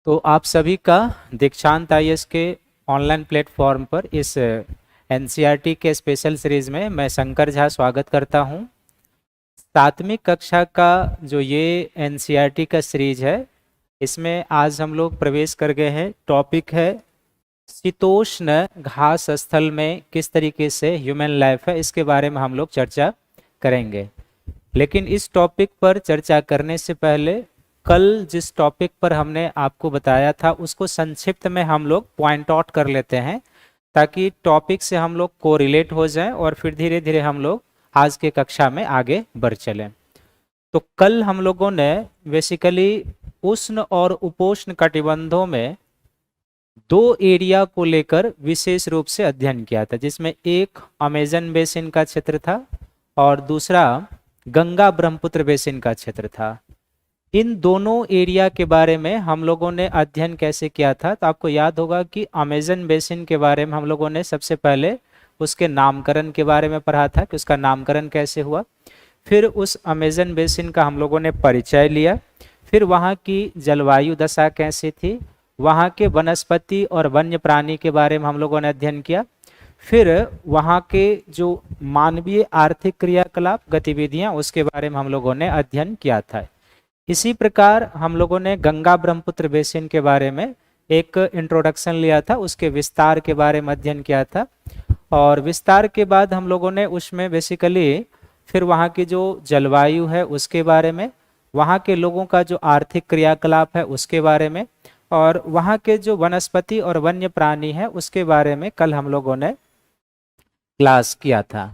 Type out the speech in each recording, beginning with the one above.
तो आप सभी का दीक्षांत आईएएस के ऑनलाइन प्लेटफॉर्म पर इस एनसीईआरटी के स्पेशल सीरीज में मैं शंकर झा स्वागत करता हूं। 7वीं कक्षा का जो ये एनसीईआरटी का सीरीज है, इसमें आज हम लोग प्रवेश कर गए हैं। टॉपिक है शीतोष्ण घास स्थल में किस तरीके से ह्यूमन लाइफ है, इसके बारे में हम लोग चर्चा करेंगे। लेकिन इस टॉपिक पर चर्चा करने से पहले कल जिस टॉपिक पर हमने आपको बताया था उसको संक्षिप्त में हम लोग पॉइंट आउट कर लेते हैं, ताकि टॉपिक से हम लोग को रिलेट हो जाएं और फिर धीरे धीरे हम लोग आज के कक्षा में आगे बढ़ चलें। तो कल हम लोगों ने बेसिकली उष्ण और उपोष्ण कटिबंधों में दो एरिया को लेकर विशेष रूप से अध्ययन किया था, जिसमें एक अमेजन बेसिन का क्षेत्र था और दूसरा गंगा ब्रह्मपुत्र बेसिन का क्षेत्र था। इन दोनों एरिया के बारे में हम लोगों ने अध्ययन कैसे किया था, तो आपको याद होगा कि अमेजन बेसिन के बारे में हम लोगों ने सबसे पहले उसके नामकरण के बारे में पढ़ा था कि उसका नामकरण कैसे हुआ। फिर उस अमेजन बेसिन का हम लोगों ने परिचय लिया। फिर वहाँ की जलवायु दशा कैसी थी, वहाँ के वनस्पति और वन्य प्राणी के बारे में हम लोगों ने अध्ययन किया। फिर वहाँ के जो मानवीय आर्थिक क्रियाकलाप गतिविधियाँ, उसके बारे में हम लोगों ने अध्ययन किया था। इसी प्रकार हम लोगों ने गंगा ब्रह्मपुत्र बेसिन के बारे में एक इंट्रोडक्शन लिया था, उसके विस्तार के बारे में अध्ययन किया था। और विस्तार के बाद हम लोगों ने उसमें बेसिकली फिर वहाँ की जो जलवायु है उसके बारे में, वहाँ के लोगों का जो आर्थिक क्रियाकलाप है उसके बारे में, और वहाँ के जो वनस्पति और वन्य प्राणी है उसके बारे में कल हम लोगों ने क्लास किया था।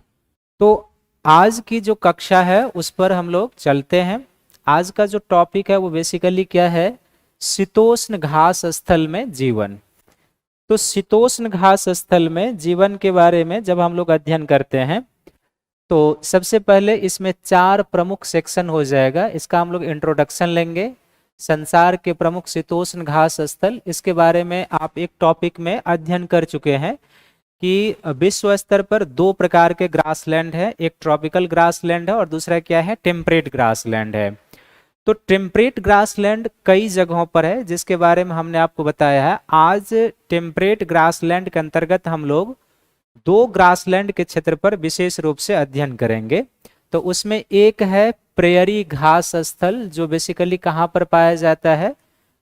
तो आज की जो कक्षा है उस पर हम लोग चलते हैं। आज का जो टॉपिक है वो बेसिकली क्या है, शीतोष्ण घास स्थल में जीवन। तो शीतोष्ण घास स्थल में जीवन के बारे में जब हम लोग अध्ययन करते हैं तो सबसे पहले इसमें 4 प्रमुख सेक्शन हो जाएगा। इसका हम लोग इंट्रोडक्शन लेंगे, संसार के प्रमुख शीतोष्ण घास स्थल, इसके बारे में आप एक टॉपिक में अध्ययन कर चुके हैं कि विश्व स्तर पर 2 प्रकार के ग्रासलैंड है, एक ट्रॉपिकल ग्रासलैंड है और दूसरा क्या है, टेम्परेट ग्रासलैंड है। तो टेम्परेट ग्रासलैंड कई जगहों पर है जिसके बारे में हमने आपको बताया है। आज टेम्परेट ग्रासलैंड के अंतर्गत हम लोग 2 ग्रासलैंड के क्षेत्र पर विशेष रूप से अध्ययन करेंगे। तो उसमें एक है प्रेयरी घास स्थल, जो बेसिकली कहाँ पर पाया जाता है,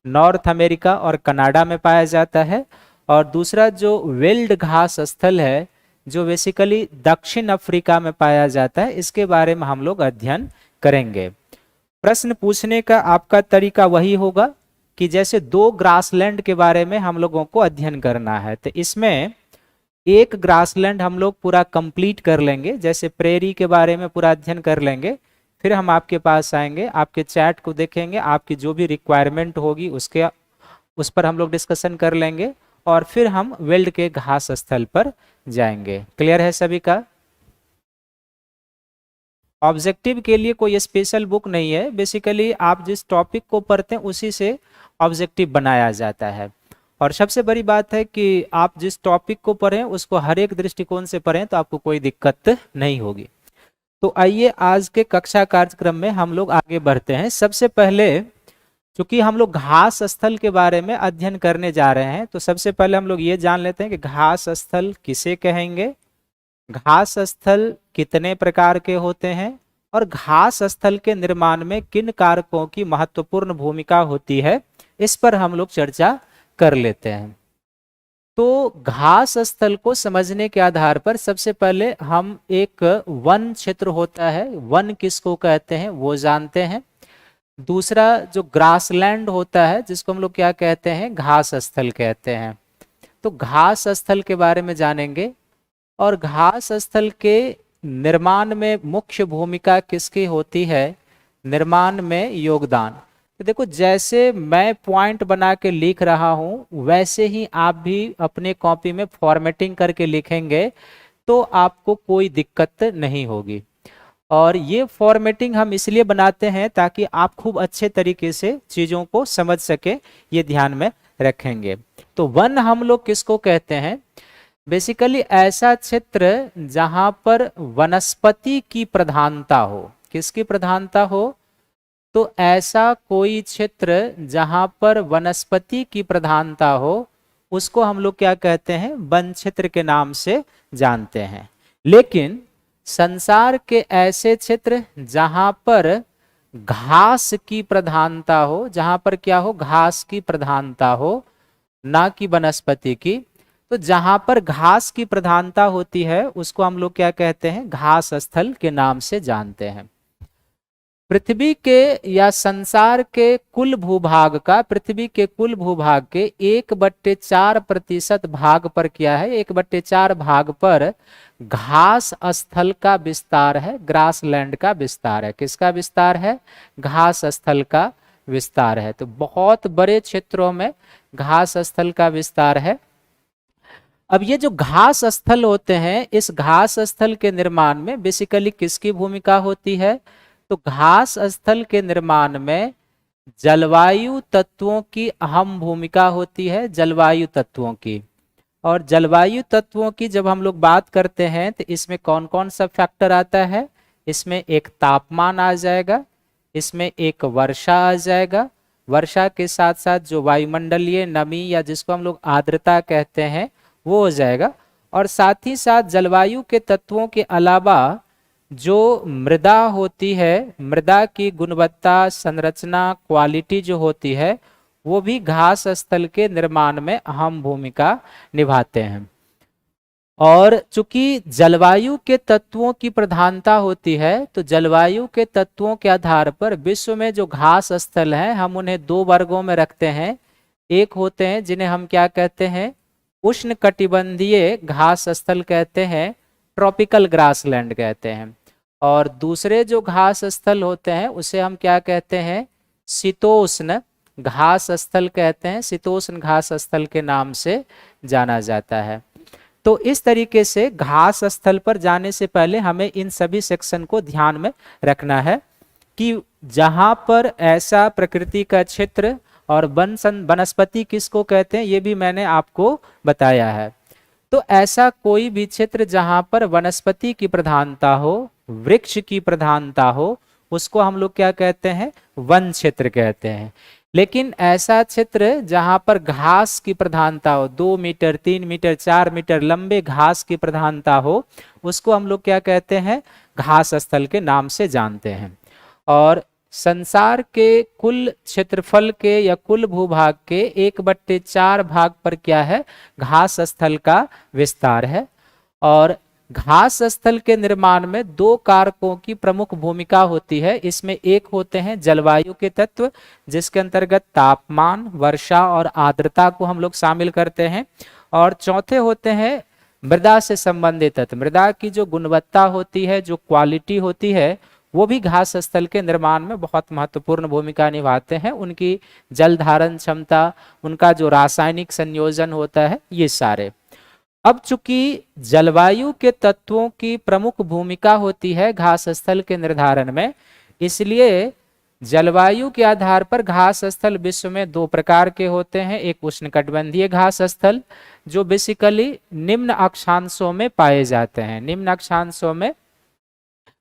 नॉर्थ अमेरिका और कनाडा में पाया जाता है। और दूसरा जो वेल्ड घास स्थल है, जो बेसिकली दक्षिण अफ्रीका में पाया जाता है, इसके बारे में हम लोग अध्ययन करेंगे। प्रश्न पूछने का आपका तरीका वही होगा कि जैसे 2 ग्रासलैंड के बारे में हम लोगों को अध्ययन करना है, तो इसमें एक ग्रासलैंड हम लोग पूरा कंप्लीट कर लेंगे, जैसे प्रेरी के बारे में पूरा अध्ययन कर लेंगे। फिर हम आपके पास आएंगे, आपके चैट को देखेंगे, आपकी जो भी रिक्वायरमेंट होगी उस पर हम लोग डिस्कशन कर लेंगे और फिर हम वेल्ड के घास स्थल पर जाएंगे। क्लियर है सभी का? ऑब्जेक्टिव के लिए कोई स्पेशल बुक नहीं है, बेसिकली आप जिस टॉपिक को पढ़ते हैं उसी से ऑब्जेक्टिव बनाया जाता है। और सबसे बड़ी बात है कि आप जिस टॉपिक को पढ़ें उसको हर एक दृष्टिकोण से पढ़ें तो आपको कोई दिक्कत नहीं होगी। तो आइए आज के कक्षा कार्यक्रम में हम लोग आगे बढ़ते हैं। सबसे पहले चूंकि हम लोग घास स्थल के बारे में अध्ययन करने जा रहे हैं, तो सबसे पहले हम लोग ये जान लेते हैं कि घास स्थल किसे कहेंगे, घास स्थल कितने प्रकार के होते हैं और घास स्थल के निर्माण में किन कारकों की महत्वपूर्ण भूमिका होती है, इस पर हम लोग चर्चा कर लेते हैं। तो घास स्थल को समझने के आधार पर सबसे पहले हम एक वन क्षेत्र होता है, वन किसको कहते हैं वो जानते हैं। दूसरा जो ग्रासलैंड होता है जिसको हम लोग क्या कहते हैं, घास स्थल कहते हैं। तो घास स्थल के बारे में जानेंगे और घास स्थल के निर्माण में मुख्य भूमिका किसकी होती है, निर्माण में योगदान। तो देखो, जैसे मैं पॉइंट बना के लिख रहा हूं वैसे ही आप भी अपने कॉपी में फॉर्मेटिंग करके लिखेंगे तो आपको कोई दिक्कत नहीं होगी। और ये फॉर्मेटिंग हम इसलिए बनाते हैं ताकि आप खूब अच्छे तरीके से चीजों को समझ सके, ये ध्यान में रखेंगे। तो वन हम लोग किसको कहते हैं, बेसिकली ऐसा क्षेत्र जहां पर वनस्पति की प्रधानता हो। किसकी प्रधानता हो, तो ऐसा कोई क्षेत्र जहां पर वनस्पति की प्रधानता हो उसको हम लोग क्या कहते हैं, वन क्षेत्र के नाम से जानते हैं। लेकिन संसार के ऐसे क्षेत्र जहां पर घास की प्रधानता हो, जहां पर क्या हो, घास की प्रधानता हो, ना कि वनस्पति की, तो जहां पर घास की प्रधानता होती है उसको हम लोग क्या कहते हैं, घास स्थल के नाम से जानते हैं। पृथ्वी के या संसार के कुल भूभाग का, पृथ्वी के कुल भूभाग के 1/4% भाग पर क्या है, 1/4 भाग पर घास स्थल का विस्तार है, ग्रास लैंड का विस्तार है। किसका विस्तार है, घास स्थल का विस्तार है। तो बहुत बड़े क्षेत्रों में घास स्थल का विस्तार है। अब ये जो घास स्थल होते हैं, इस घास स्थल के निर्माण में बेसिकली किसकी भूमिका होती है, तो घास स्थल के निर्माण में जलवायु तत्वों की अहम भूमिका होती है, जलवायु तत्वों की। और जलवायु तत्वों की जब हम लोग बात करते हैं तो इसमें कौन कौन सा फैक्टर आता है, इसमें एक तापमान आ जाएगा, इसमें एक वर्षा आ जाएगा, वर्षा के साथ साथ जो वायुमंडलीय नमी या जिसको हम लोग आर्द्रता कहते हैं वो हो जाएगा। और साथ ही साथ जलवायु के तत्वों के अलावा जो मृदा होती है, मृदा की गुणवत्ता, संरचना, क्वालिटी जो होती है वो भी घास स्थल के निर्माण में अहम भूमिका निभाते हैं। और चूंकि जलवायु के तत्वों की प्रधानता होती है तो जलवायु के तत्वों के आधार पर विश्व में जो घास स्थल हैं हम उन्हें 2 वर्गों में रखते हैं। एक होते हैं जिन्हें हम क्या कहते हैं, उष्ण कटिबंधीय घास स्थल कहते हैं, ट्रॉपिकल ग्रासलैंड कहते हैं। और दूसरे जो घास स्थल होते हैं उसे हम क्या कहते हैं, शीतोष्ण घास स्थल कहते हैं, शीतोष्ण घास स्थल के नाम से जाना जाता है। तो इस तरीके से घास स्थल पर जाने से पहले हमें इन सभी सेक्शन को ध्यान में रखना है कि जहां पर ऐसा प्रकृति का क्षेत्र, और वनस्पति किसको कहते हैं ये भी मैंने आपको बताया है। तो ऐसा कोई भी क्षेत्र जहां पर वनस्पति की प्रधानता हो, वृक्ष की प्रधानता हो, उसको हम लोग क्या कहते हैं, वन क्षेत्र कहते हैं। लेकिन ऐसा क्षेत्र जहां पर घास की प्रधानता हो, 2 मीटर 3 मीटर 4 मीटर लंबे घास की प्रधानता हो, उसको हम लोग क्या कहते हैं, घास स्थल के नाम से जानते हैं। और संसार के कुल क्षेत्रफल के या कुल भूभाग के 1/4 भाग पर क्या है, घास स्थल का विस्तार है। और घास स्थल के निर्माण में 2 कारकों की प्रमुख भूमिका होती है। इसमें एक होते हैं जलवायु के तत्व, जिसके अंतर्गत तापमान, वर्षा और आर्द्रता को हम लोग शामिल करते हैं। और चौथे होते हैं मृदा से संबंधित तत्व, मृदा की जो गुणवत्ता होती है, जो क्वालिटी होती है, वो भी घास स्थल के निर्माण में बहुत महत्वपूर्ण भूमिका निभाते हैं। उनकी जल धारण क्षमता, उनका जो रासायनिक संयोजन होता है, ये सारे। अब चूंकि जलवायु के तत्वों की प्रमुख भूमिका होती है घास स्थल के निर्धारण में, इसलिए जलवायु के आधार पर घास स्थल विश्व में 2 प्रकार के होते हैं। एक उष्णकटिबंधीय घास स्थल जो बेसिकली निम्न अक्षांशों में पाए जाते हैं, निम्न अक्षांशों में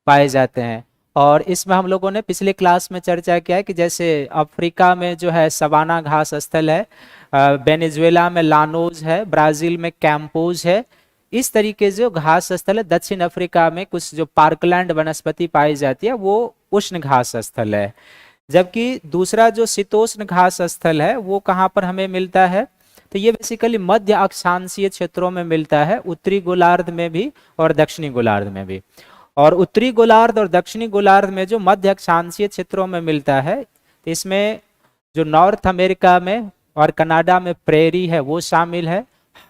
पाए जाते हैं। और इसमें हम लोगों ने पिछले क्लास में चर्चा किया है कि जैसे अफ्रीका में जो है सवाना घास स्थल है, वेनेजुएला में लानोज है, ब्राजील में कैंपोज है। इस तरीके से जो घास स्थल है, दक्षिण अफ्रीका में कुछ जो पार्कलैंड वनस्पति पाई जाती है वो उष्ण घास स्थल है। जबकि दूसरा जो शीतोष्ण घास स्थल है वो कहाँ पर हमें मिलता है, तो ये बेसिकली मध्य अक्षांशीय क्षेत्रों में मिलता है, उत्तरी गोलार्ध में भी और दक्षिणी गोलार्ध में भी। और उत्तरी गोलार्ध और दक्षिणी गोलार्ध में जो मध्य अक्षांशीय क्षेत्रों में मिलता है, तो इसमें जो नॉर्थ अमेरिका में और कनाडा में प्रेरी है वो शामिल है,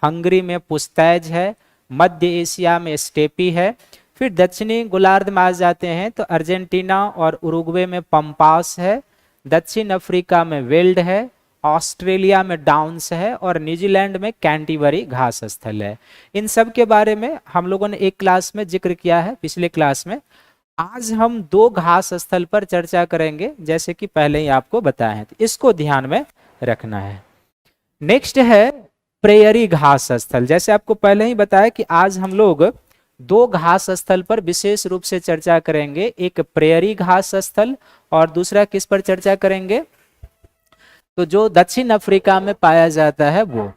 हंगरी में पुस्तैज है, मध्य एशिया में स्टेपी है। फिर दक्षिणी गोलार्ध में आ जाते हैं तो अर्जेंटीना और उरुग्वे में पंपास है, दक्षिण अफ्रीका में वेल्ड है, ऑस्ट्रेलिया में डाउन्स है और न्यूजीलैंड में कैंटीबरी घास स्थल है। इन सब के बारे में हम लोगों ने एक क्लास में जिक्र किया है पिछले क्लास में। आज हम 2 घास स्थल पर चर्चा करेंगे, जैसे कि पहले ही आपको बताया है, तो इसको ध्यान में रखना है। नेक्स्ट है प्रेयरी घास स्थल। जैसे आपको पहले ही बताया कि आज हम लोग दो घास स्थल पर विशेष रूप से चर्चा करेंगे, एक प्रेयरी घास स्थल और दूसरा किस पर चर्चा करेंगे, तो जो दक्षिण अफ्रीका में पाया जाता है वो।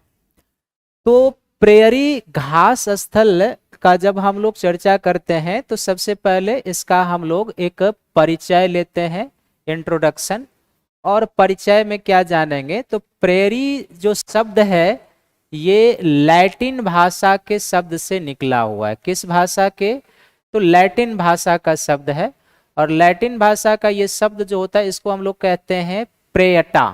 तो प्रेयरी घास स्थल का जब हम लोग चर्चा करते हैं तो सबसे पहले इसका हम लोग एक परिचय लेते हैं, इंट्रोडक्शन। और परिचय में क्या जानेंगे, तो प्रेयरी जो शब्द है ये लैटिन भाषा के शब्द से निकला हुआ है। किस भाषा के, तो लैटिन भाषा का शब्द है। और लैटिन भाषा का ये शब्द जो होता है इसको हम लोग कहते हैं प्रेटा।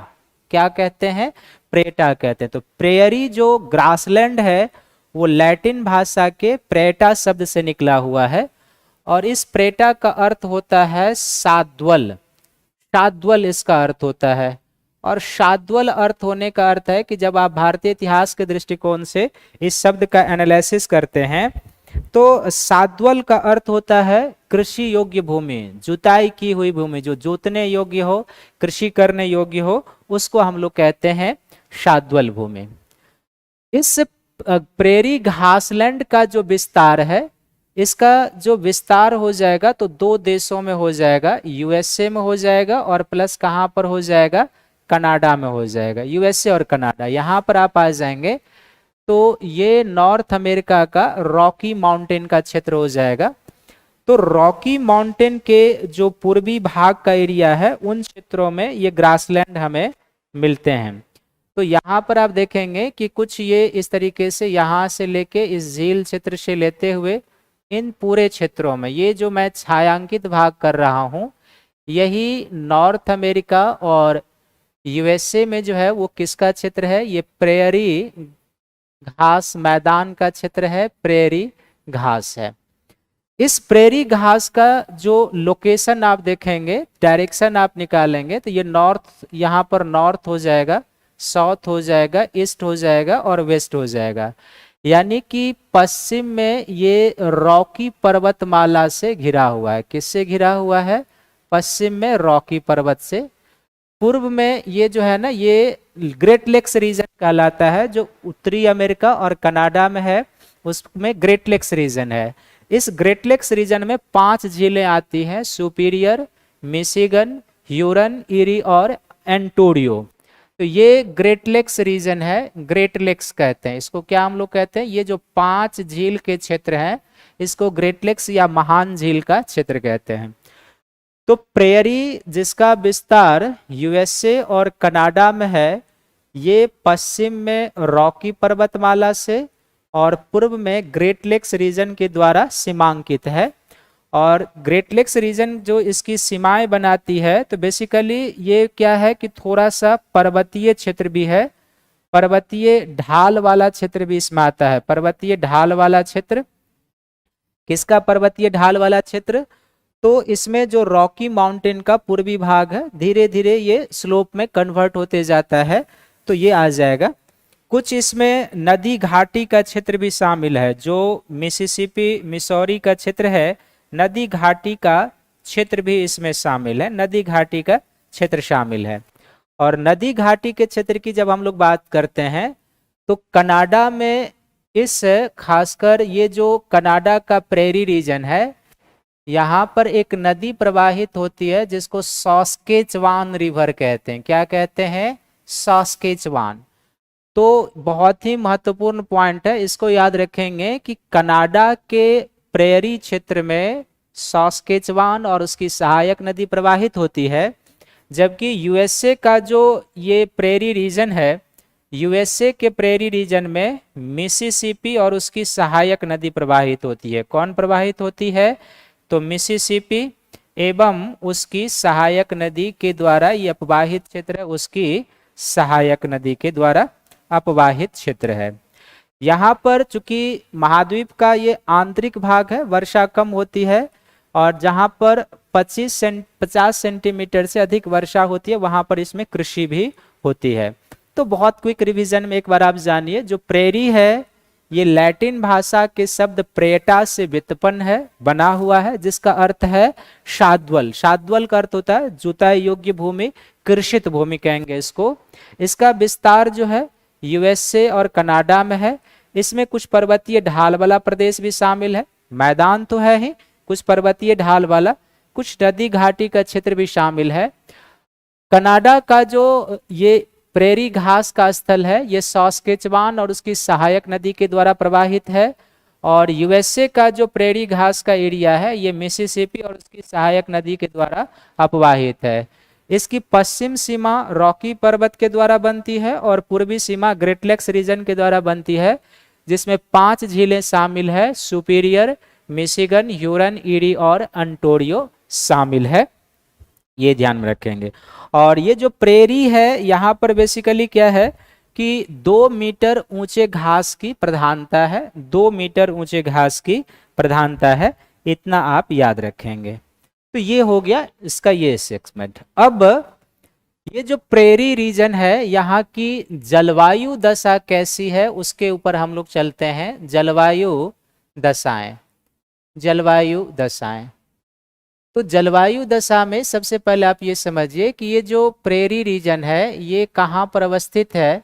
क्या कहते हैं, प्रेटा कहते हैं। तो प्रेयरी जो ग्रासलैंड है वो लैटिन भाषा के प्रेटा शब्द से निकला हुआ है। और इस प्रेटा का अर्थ होता है शाद्वल, शाद्वल इसका अर्थ होता है। और शाद्वल अर्थ होने का अर्थ है कि जब आप भारतीय इतिहास के दृष्टिकोण से इस शब्द का एनालिसिस करते हैं तो शाद्वल का अर्थ होता है कृषि योग्य भूमि, जुताई की हुई भूमि, जो जोतने योग्य हो, कृषि करने योग्य हो, उसको हम लोग कहते हैं शाद्वल भूमि। इस प्रेरी घासलैंड का जो विस्तार है, इसका जो विस्तार हो जाएगा तो दो देशों में हो जाएगा, यूएसए में हो जाएगा और प्लस कहाँ पर हो जाएगा, कनाडा में हो जाएगा। यूएसए और कनाडा, यहाँ पर आप आ जाएंगे तो ये नॉर्थ अमेरिका का रॉकी माउंटेन का क्षेत्र हो जाएगा। तो रॉकी माउंटेन के जो पूर्वी भाग का एरिया है उन क्षेत्रों में ये ग्रासलैंड हमें मिलते हैं। तो यहाँ पर आप देखेंगे कि कुछ ये इस तरीके से यहाँ से लेके इस झील क्षेत्र से लेते हुए इन पूरे क्षेत्रों में, ये जो मैं छायांकित भाग कर रहा हूँ यही नॉर्थ अमेरिका और यूएसए में जो है वो किसका क्षेत्र है, ये प्रेयरी घास मैदान का क्षेत्र है, प्रेयरी घास है। इस प्रेयरी घास का जो लोकेशन आप देखेंगे, डायरेक्शन आप निकालेंगे तो ये नॉर्थ, यहाँ पर नॉर्थ हो जाएगा, साउथ हो जाएगा, ईस्ट हो जाएगा और वेस्ट हो जाएगा। यानी कि पश्चिम में ये रॉकी पर्वतमाला से घिरा हुआ है। किससे घिरा हुआ है, पश्चिम में रॉकी पर्वत से। पूर्व में ये जो है ना ये ग्रेट लेक्स रीजन कहलाता है, जो उत्तरी अमेरिका और कनाडा में है उसमें ग्रेट लेक्स रीजन है। इस ग्रेट लेक्स रीजन में 5 झीलें आती हैं, सुपीरियर, मिशिगन, ह्यूरन, ईरी और एंटोरियो। तो ये ग्रेट लेक्स रीजन है, ग्रेट लेक्स कहते हैं इसको। क्या हम लोग कहते हैं, ये जो 5 झील के क्षेत्र हैं इसको ग्रेट लेक्स या महान झील का क्षेत्र कहते हैं। तो प्रेयरी जिसका विस्तार यूएसए और कनाडा में है, ये पश्चिम में रॉकी पर्वतमाला से और पूर्व में ग्रेट लेक्स रीजन के द्वारा सीमांकित है। और ग्रेट लेक्स रीजन जो इसकी सीमाएं बनाती है, तो बेसिकली ये क्या है कि थोड़ा सा पर्वतीय क्षेत्र भी है, पर्वतीय ढाल वाला क्षेत्र भी इसमें आता है। पर्वतीय ढाल वाला क्षेत्र, किसका पर्वतीय ढाल वाला क्षेत्र, तो इसमें जो रॉकी माउंटेन का पूर्वी भाग है धीरे धीरे ये स्लोप में कन्वर्ट होते जाता है, तो ये आ जाएगा। कुछ इसमें नदी घाटी का क्षेत्र भी शामिल है, जो मिसिसिपी मिसौरी का क्षेत्र है, नदी घाटी का क्षेत्र भी इसमें शामिल है, नदी घाटी का क्षेत्र शामिल है। और नदी घाटी के क्षेत्र की जब हम लोग बात करते हैं तो कनाडा में इस खासकर ये जो कनाडा का प्रेरी रीजन है, यहाँ पर एक नदी प्रवाहित होती है जिसको सॉस्केचवान रिवर कहते हैं। क्या कहते हैं, सॉस्केचवान। तो बहुत ही महत्वपूर्ण पॉइंट है, इसको याद रखेंगे कि कनाडा के प्रेयरी क्षेत्र में सॉस्केचवान और उसकी सहायक नदी प्रवाहित होती है, जबकि यूएसए का जो ये प्रेयरी रीजन है, यूएसए के प्रेयरी रीजन में मिसिसिपी और उसकी सहायक नदी प्रवाहित होती है। कौन प्रवाहित होती है, तो मिसिसिपी एवं उसकी सहायक नदी के द्वारा ये अपवाहित क्षेत्र है, उसकी सहायक नदी के द्वारा अपवाहित क्षेत्र है। यहाँ पर चूंकि महाद्वीप का ये आंतरिक भाग है, वर्षा कम होती है, और जहाँ पर 50 सेंटीमीटर से अधिक वर्षा होती है वहाँ पर इसमें कृषि भी होती है। तो बहुत क्विक रिवीजन में एक बार आप जानिए, जो प्रेरी है ये लैटिन भाषा के शब्द प्रेटा से व्युत्पन्न है, बना हुआ है, जिसका अर्थ है शाद्वल। शाद्वल का अर्थ होता है जुताई योग्य भूमि, कृषित भूमि कहेंगे इसको। इसका विस्तार जो है यूएसए और कनाडा में है। इसमें कुछ पर्वतीय ढाल वाला प्रदेश भी शामिल है, मैदान तो है ही, कुछ पर्वतीय ढाल वाला, कुछ नदी घाटी का क्षेत्र भी शामिल है। कनाडा का जो ये प्रेरी घास का स्थल है ये सॉस्केचवान और उसकी सहायक नदी के द्वारा प्रवाहित है, और यूएसए का जो प्रेरी घास का एरिया है ये मिसिसिपी और उसकी सहायक नदी के द्वारा अपवाहित है। इसकी पश्चिम सीमा रॉकी पर्वत के द्वारा बनती है और पूर्वी सीमा ग्रेट लेक्स रीजन के द्वारा बनती है, जिसमें 5 झीलें शामिल है, सुपीरियर, मिशिगन, ह्यूरन, ईरी और अंटोरियो शामिल है, ये ध्यान में रखेंगे। और ये जो प्रेरी है यहाँ पर बेसिकली क्या है कि 2 मीटर ऊंचे घास की प्रधानता है, 2 मीटर ऊंचे घास की प्रधानता है, इतना आप याद रखेंगे। तो ये हो गया इसका ये सेगमेंट। अब ये जो प्रेरी रीजन है यहाँ की जलवायु दशा कैसी है उसके ऊपर हम लोग चलते हैं। जलवायु दशाएं, जलवायु दशाएं। तो जलवायु दशा में सबसे पहले आप ये समझिए कि ये जो प्रेरी रीजन है ये कहाँ पर अवस्थित है,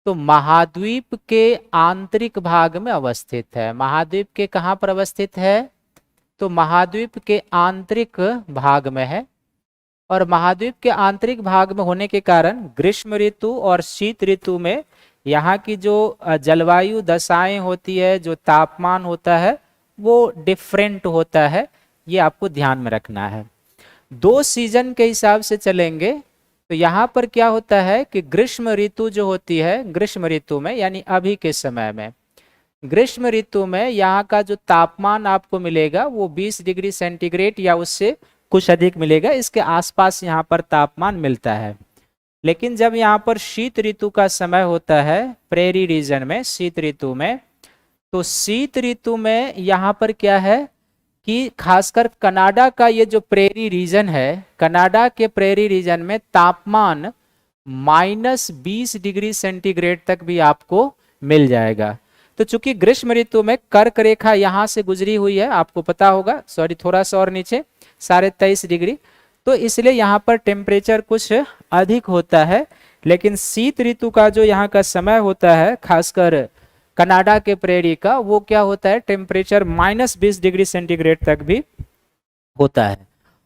तो महाद्वीप के आंतरिक भाग में अवस्थित है। महाद्वीप के कहाँ पर अवस्थित है, तो महाद्वीप के आंतरिक भाग में है। और महाद्वीप के आंतरिक भाग में होने के कारण ग्रीष्म ऋतु और शीत ऋतु में यहाँ की जो जलवायु दशाएं होती है, जो तापमान होता है वो डिफरेंट होता है, ये आपको ध्यान में रखना है। 2 सीजन के हिसाब से चलेंगे तो यहाँ पर क्या होता है कि ग्रीष्म ऋतु जो होती है, ग्रीष्म ऋतु में यानी अभी के समय में, ग्रीष्म ऋतु में यहाँ का जो तापमान आपको मिलेगा वो 20 डिग्री सेंटीग्रेड या उससे कुछ अधिक मिलेगा, इसके आसपास यहाँ पर तापमान मिलता है। लेकिन जब यहाँ पर शीत ऋतु का समय होता है प्रेरी रीजन में, शीत ऋतु में, तो शीत ऋतु में यहाँ पर क्या है कि खासकर कनाडा का ये जो प्रेरी रीजन है, कनाडा के प्रेरी रीजन में तापमान -20 डिग्री सेंटीग्रेड तक भी आपको मिल जाएगा। तो चूंकि ग्रीष्म ऋतु में कर्क रेखा यहाँ से गुजरी हुई है, आपको पता होगा, सॉरी थोड़ा सा और नीचे 23.5 डिग्री, तो इसलिए यहाँ पर टेम्परेचर कुछ अधिक होता है। लेकिन शीत ऋतु का जो यहाँ का समय होता है खासकर कनाडा के प्रेरी का, वो क्या होता है, टेम्परेचर -20 डिग्री सेंटीग्रेड तक भी होता है।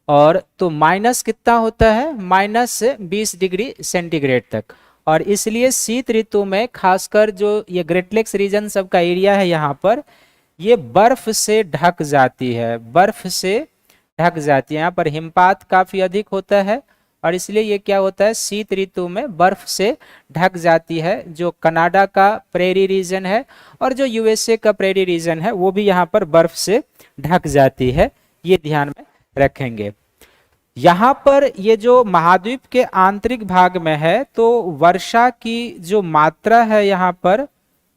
और तो माइनस कितना होता है, -20 डिग्री सेंटीग्रेड तक। और इसलिए शीत ऋतु में खासकर जो ये ग्रेट लेक्स रीजन सब का एरिया है यहाँ पर, ये बर्फ से ढक जाती है, बर्फ से ढक जाती है। यहाँ पर हिमपात काफी अधिक होता है और इसलिए ये क्या होता है, शीत ऋतु में बर्फ से ढक जाती है जो कनाडा का प्रेरी रीजन है, और जो यूएसए का प्रेरी रीजन है वो भी यहाँ पर बर्फ से ढक जाती है, ये ध्यान में रखेंगे। यहाँ पर ये जो महाद्वीप के आंतरिक भाग में है तो वर्षा की जो मात्रा है, यहाँ पर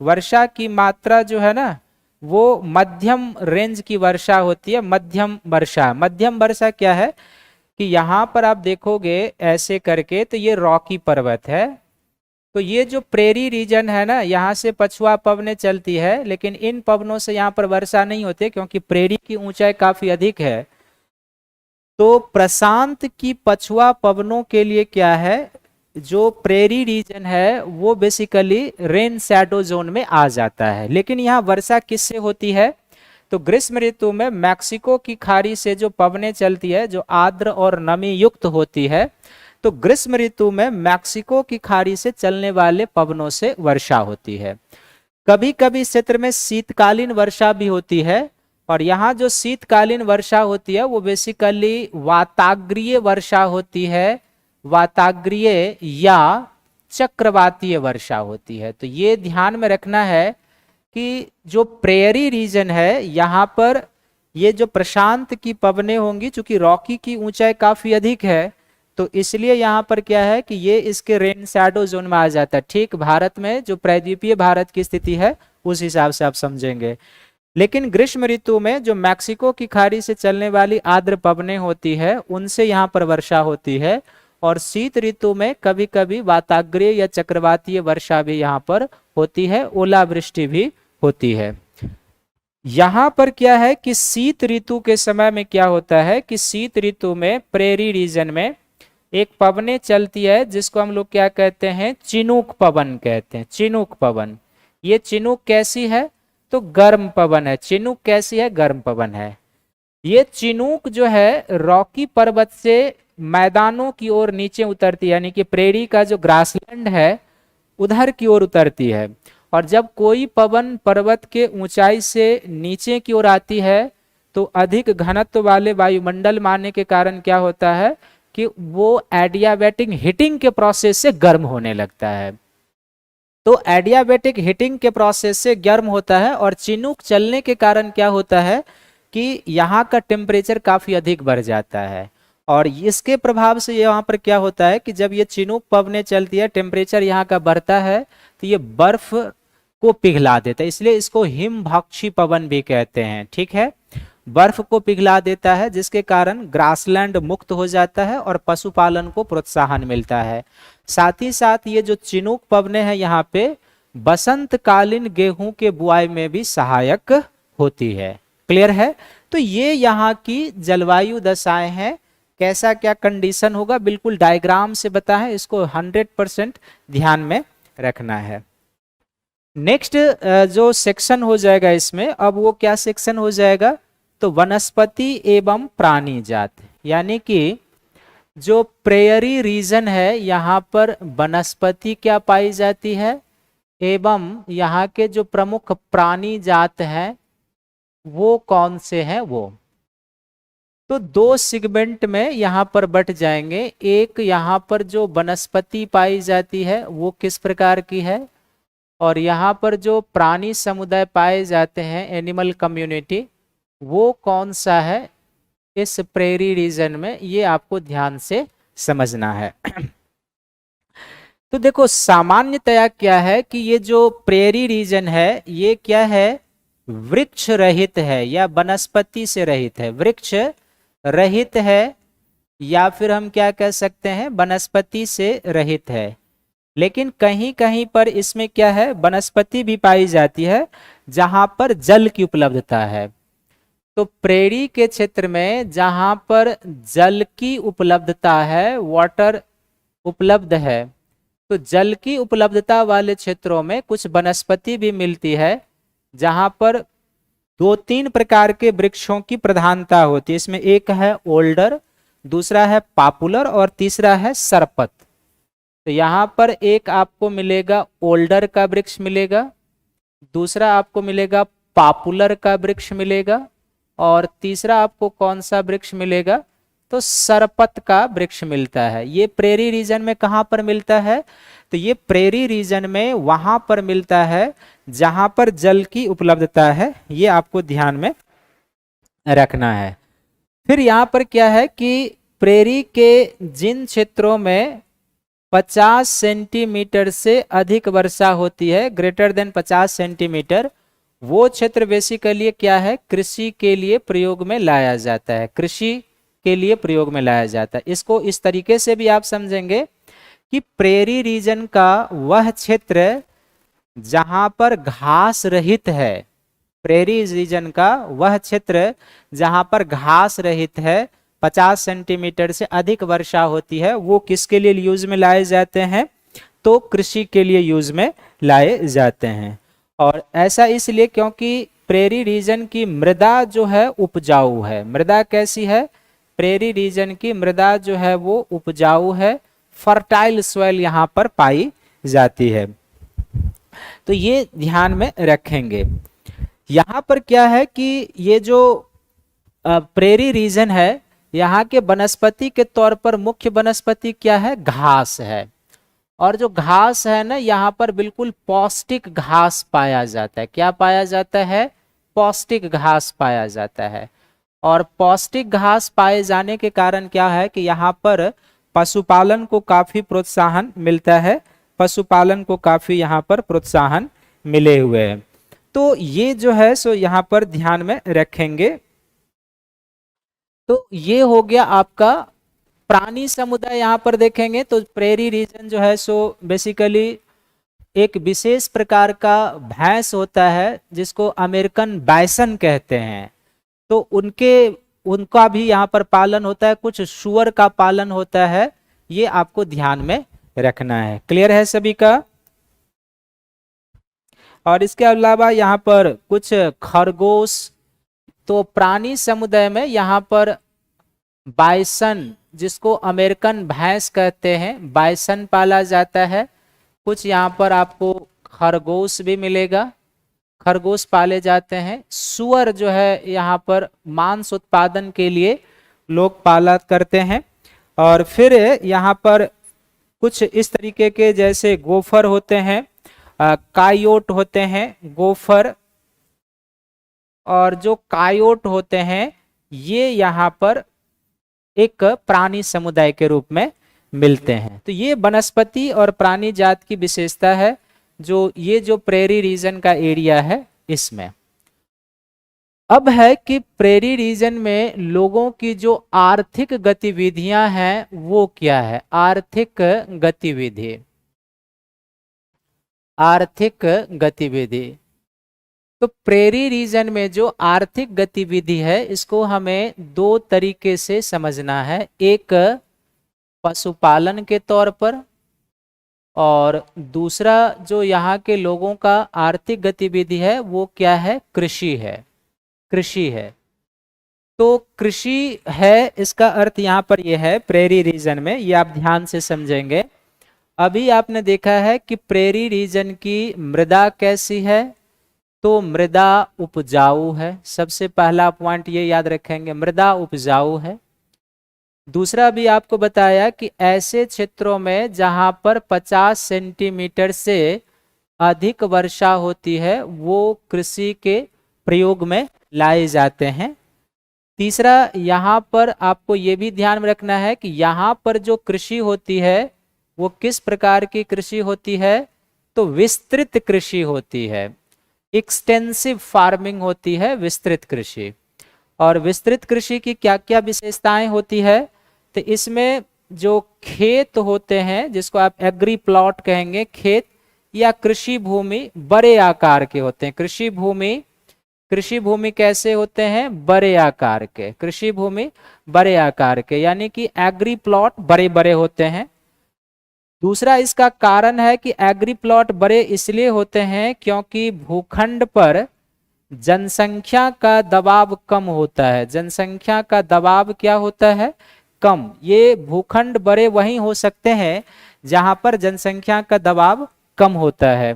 वर्षा की मात्रा जो है ना वो मध्यम रेंज की वर्षा होती है। मध्यम वर्षा, मध्यम वर्षा क्या है कि यहाँ पर आप देखोगे ऐसे करके तो ये रॉकी पर्वत है, तो ये जो प्रेरी रीजन है ना, यहाँ से पछुआ पवनें चलती है, लेकिन इन पवनों से यहाँ पर वर्षा नहीं होती क्योंकि प्रेरी की ऊंचाई काफी अधिक है। तो प्रशांत की पछुआ पवनों के लिए क्या है, जो प्रेरी रीजन है वो बेसिकली रेन शैडो जोन में आ जाता है। लेकिन यहाँ वर्षा किससे होती है, तो ग्रीष्म ऋतु में मैक्सिको की खाड़ी से जो पवनें चलती है जो आर्द्र और नमी युक्त होती है, तो ग्रीष्म ऋतु में मैक्सिको की खाड़ी से चलने वाले पवनों से वर्षा होती है। कभी कभी क्षेत्र में शीतकालीन वर्षा भी होती है, और यहाँ जो शीतकालीन वर्षा होती है वो बेसिकली वाताग्रीय वर्षा होती है, वाताग्रीय या चक्रवातीय वर्षा होती है। तो ये ध्यान में रखना है कि जो प्रेरी रीजन है यहाँ पर ये जो प्रशांत की पवनें होंगी, चूंकि रॉकी की ऊंचाई काफी अधिक है तो इसलिए यहाँ पर क्या है कि ये इसके रेन शैडो जोन में आ जाता है। ठीक भारत में जो प्रायद्वीपीय भारत की स्थिति है उस हिसाब से आप समझेंगे। लेकिन ग्रीष्म ऋतु में जो मैक्सिको की खाड़ी से चलने वाली आर्द्र पवनें होती है उनसे यहाँ पर वर्षा होती है, और शीत ऋतु में कभी कभी वाताग्रीय या चक्रवातीय वर्षा भी यहाँ पर होती है, ओलावृष्टि भी होती है। यहाँ पर क्या है कि शीत ऋतु के समय में क्या होता है कि शीत ऋतु में प्रेरी रीजन में एक पवनें चलती है जिसको हम लोग क्या कहते हैं, चिनूक पवन कहते हैं। चिनूक पवन, ये चिनूक कैसी है, तो गर्म पवन है। चिनूक कैसी है? गर्म पवन है। ये चिनूक जो है रॉकी पर्वत से मैदानों की ओर नीचे उतरती है, यानी कि प्रेरी का जो ग्रासलैंड है उधर की ओर उतरती है। और जब कोई पवन पर्वत के ऊंचाई से नीचे की ओर आती है तो अधिक घनत्व वाले वायुमंडल में आने के कारण क्या होता है कि वो एडियाबैटिक हीटिंग के प्रोसेस से गर्म होने लगता है। तो एडियाबैटिक हीटिंग के प्रोसेस से गर्म होता है और चिनूक चलने के कारण क्या होता है कि यहाँ का टेम्परेचर काफी अधिक बढ़ जाता है। और इसके प्रभाव से यहाँ पर क्या होता है कि जब ये चिनूक पवनें चलती है, टेम्परेचर यहाँ का बढ़ता है तो ये बर्फ को पिघला देता है, इसलिए इसको हिमभक्षी पवन भी कहते हैं। ठीक है, बर्फ को पिघला देता है जिसके कारण ग्रासलैंड मुक्त हो जाता है और पशुपालन को प्रोत्साहन मिलता है। साथ ही साथ ये जो चिनूक पवनें हैं यहाँ पे बसंतकालीन गेहूं के बुआई में भी सहायक होती है। क्लियर है? तो ये यहाँ की जलवायु दशाएं हैं। कैसा क्या कंडीशन होगा बिल्कुल डायग्राम से बताएं, इसको 100% ध्यान में रखना है। नेक्स्ट जो सेक्शन हो जाएगा इसमें, अब वो क्या सेक्शन हो जाएगा, तो वनस्पति एवं प्राणी जात, यानी कि जो प्रेयरी रीजन है यहाँ पर वनस्पति क्या पाई जाती है एवं यहाँ के जो प्रमुख प्राणी जात हैं वो कौन से हैं। वो तो दो सेगमेंट में यहाँ पर बट जाएंगे। एक यहाँ पर जो वनस्पति पाई जाती है वो किस प्रकार की है, और यहाँ पर जो प्राणी समुदाय पाए जाते हैं एनिमल कम्युनिटी वो कौन सा है इस प्रेरी रीजन में, ये आपको ध्यान से समझना है। तो देखो सामान्यतया क्या है कि ये जो प्रेरी रीजन है ये क्या है, वृक्ष रहित है या वनस्पति से रहित है। वृक्ष रहित है या फिर हम क्या कह सकते हैं वनस्पति से रहित है। लेकिन कहीं कहीं पर इसमें क्या है, वनस्पति भी पाई जाती है जहां पर जल की उपलब्धता है। तो प्रेरी के क्षेत्र में जहां पर जल की उपलब्धता है, वाटर उपलब्ध है, तो जल की उपलब्धता वाले क्षेत्रों में कुछ वनस्पति भी मिलती है जहां पर 2-3 प्रकार के वृक्षों की प्रधानता होती है। इसमें एक है ओल्डर, दूसरा है पॉपुलर और तीसरा है सरपत। तो यहाँ पर एक आपको मिलेगा ओल्डर का वृक्ष मिलेगा, दूसरा आपको मिलेगा पॉपुलर का वृक्ष मिलेगा, और तीसरा आपको कौन सा वृक्ष मिलेगा, तो सरपत का वृक्ष मिलता है। ये प्रेरी रीजन में कहाँ पर मिलता है, तो ये प्रेरी रीजन में वहां पर मिलता है जहां पर जल की उपलब्धता है। ये आपको ध्यान में रखना है। फिर यहाँ पर क्या है कि प्रेरी के जिन क्षेत्रों में 50 सेंटीमीटर से अधिक वर्षा होती है, ग्रेटर देन 50 सेंटीमीटर, वो क्षेत्र बेसिकली क्या है, कृषि के लिए प्रयोग में लाया जाता है। कृषि के लिए प्रयोग में लाया जाता है। इसको इस तरीके से भी आप समझेंगे कि प्रेरी रीजन का वह क्षेत्र जहां पर घास रहित है, प्रेरी रीजन का वह क्षेत्र जहां पर घास रहित है, 50 सेंटीमीटर से अधिक वर्षा होती है, वो किसके लिए यूज में लाए जाते हैं, तो कृषि के लिए यूज में लाए जाते हैं। और ऐसा इसलिए क्योंकि प्रेरी रीजन की मृदा जो है उपजाऊ है। मृदा कैसी है, प्रेरी रीजन की मृदा जो है वो उपजाऊ है, फर्टाइल सॉइल यहाँ पर पाई जाती है। तो ये ध्यान में रखेंगे। यहाँ पर क्या है कि ये जो प्रेरी रीजन है, यहाँ के वनस्पति के तौर पर मुख्य वनस्पति क्या है, घास है। और जो घास है ना, यहाँ पर बिल्कुल पौष्टिक घास पाया जाता है। क्या पाया जाता है, पौष्टिक घास पाया जाता है। और पौष्टिक घास पाए जाने के कारण क्या है कि यहाँ पर पशुपालन को काफी प्रोत्साहन मिलता है। पशुपालन को काफी यहाँ पर प्रोत्साहन मिले हुए हैं। तो ये जो है सो यहाँ पर ध्यान में रखेंगे। तो ये हो गया आपका प्राणी समुदाय। यहाँ पर देखेंगे तो प्रेरी रीजन जो है सो बेसिकली एक विशेष प्रकार का भैंस होता है जिसको अमेरिकन बाइसन कहते हैं। तो उनका भी यहाँ पर पालन होता है, कुछ शुअर का पालन होता है। ये आपको ध्यान में रखना है। क्लियर है सभी का? और इसके अलावा यहाँ पर कुछ खरगोश, तो प्राणी समुदाय में यहाँ पर बाइसन, जिसको अमेरिकन भैंस कहते हैं, बाइसन पाला जाता है। कुछ यहाँ पर आपको खरगोश भी मिलेगा, खरगोश पाले जाते हैं। सुअर जो है यहाँ पर मांस उत्पादन के लिए लोग पाला करते हैं। और फिर यहाँ पर कुछ इस तरीके के जैसे गोफर होते हैं, कायोट होते हैं, गोफर और जो कायोट होते हैं ये यहाँ पर एक प्राणी समुदाय के रूप में मिलते हैं। तो ये वनस्पति और प्राणी जात की विशेषता है जो ये जो प्रेरी रीजन का एरिया है इसमें। अब है कि प्रेरी रीजन में लोगों की जो आर्थिक गतिविधियां हैं वो क्या है। आर्थिक गतिविधि, आर्थिक गतिविधि, तो प्रेरी रीजन में जो आर्थिक गतिविधि है इसको हमें दो तरीके से समझना है। एक पशुपालन के तौर पर, और दूसरा जो यहाँ के लोगों का आर्थिक गतिविधि है वो क्या है, कृषि है, कृषि है। तो कृषि है इसका अर्थ यहाँ पर यह है प्रेरी रीजन में, ये आप ध्यान से समझेंगे। अभी आपने देखा है कि प्रेरी रीजन की मृदा कैसी है, तो मृदा उपजाऊ है। सबसे पहला पॉइंट ये याद रखेंगे, मृदा उपजाऊ है। दूसरा भी आपको बताया कि ऐसे क्षेत्रों में जहां पर 50 सेंटीमीटर से अधिक वर्षा होती है वो कृषि के प्रयोग में लाए जाते हैं। तीसरा यहाँ पर आपको ये भी ध्यान में रखना है कि यहाँ पर जो कृषि होती है वो किस प्रकार की कृषि होती है, तो विस्तृत कृषि होती है, एक्सटेंसिव फार्मिंग होती है, विस्तृत कृषि। और विस्तृत कृषि की क्या क्या विशेषताएं होती है, तो इसमें जो खेत होते हैं जिसको आप एग्री प्लॉट कहेंगे, खेत या कृषि भूमि बड़े आकार के होते हैं। कृषि भूमि कैसे होते हैं, बड़े आकार के, कृषि भूमि बड़े आकार के, यानी कि एग्री प्लॉट बड़े बड़े होते हैं। दूसरा इसका कारण है कि एग्री प्लॉट बड़े इसलिए होते हैं क्योंकि भूखंड पर जनसंख्या का दबाव कम होता है। जनसंख्या का दबाव क्या होता है, कम। ये भूखंड बड़े वहीं हो सकते हैं जहां पर जनसंख्या का दबाव कम होता है।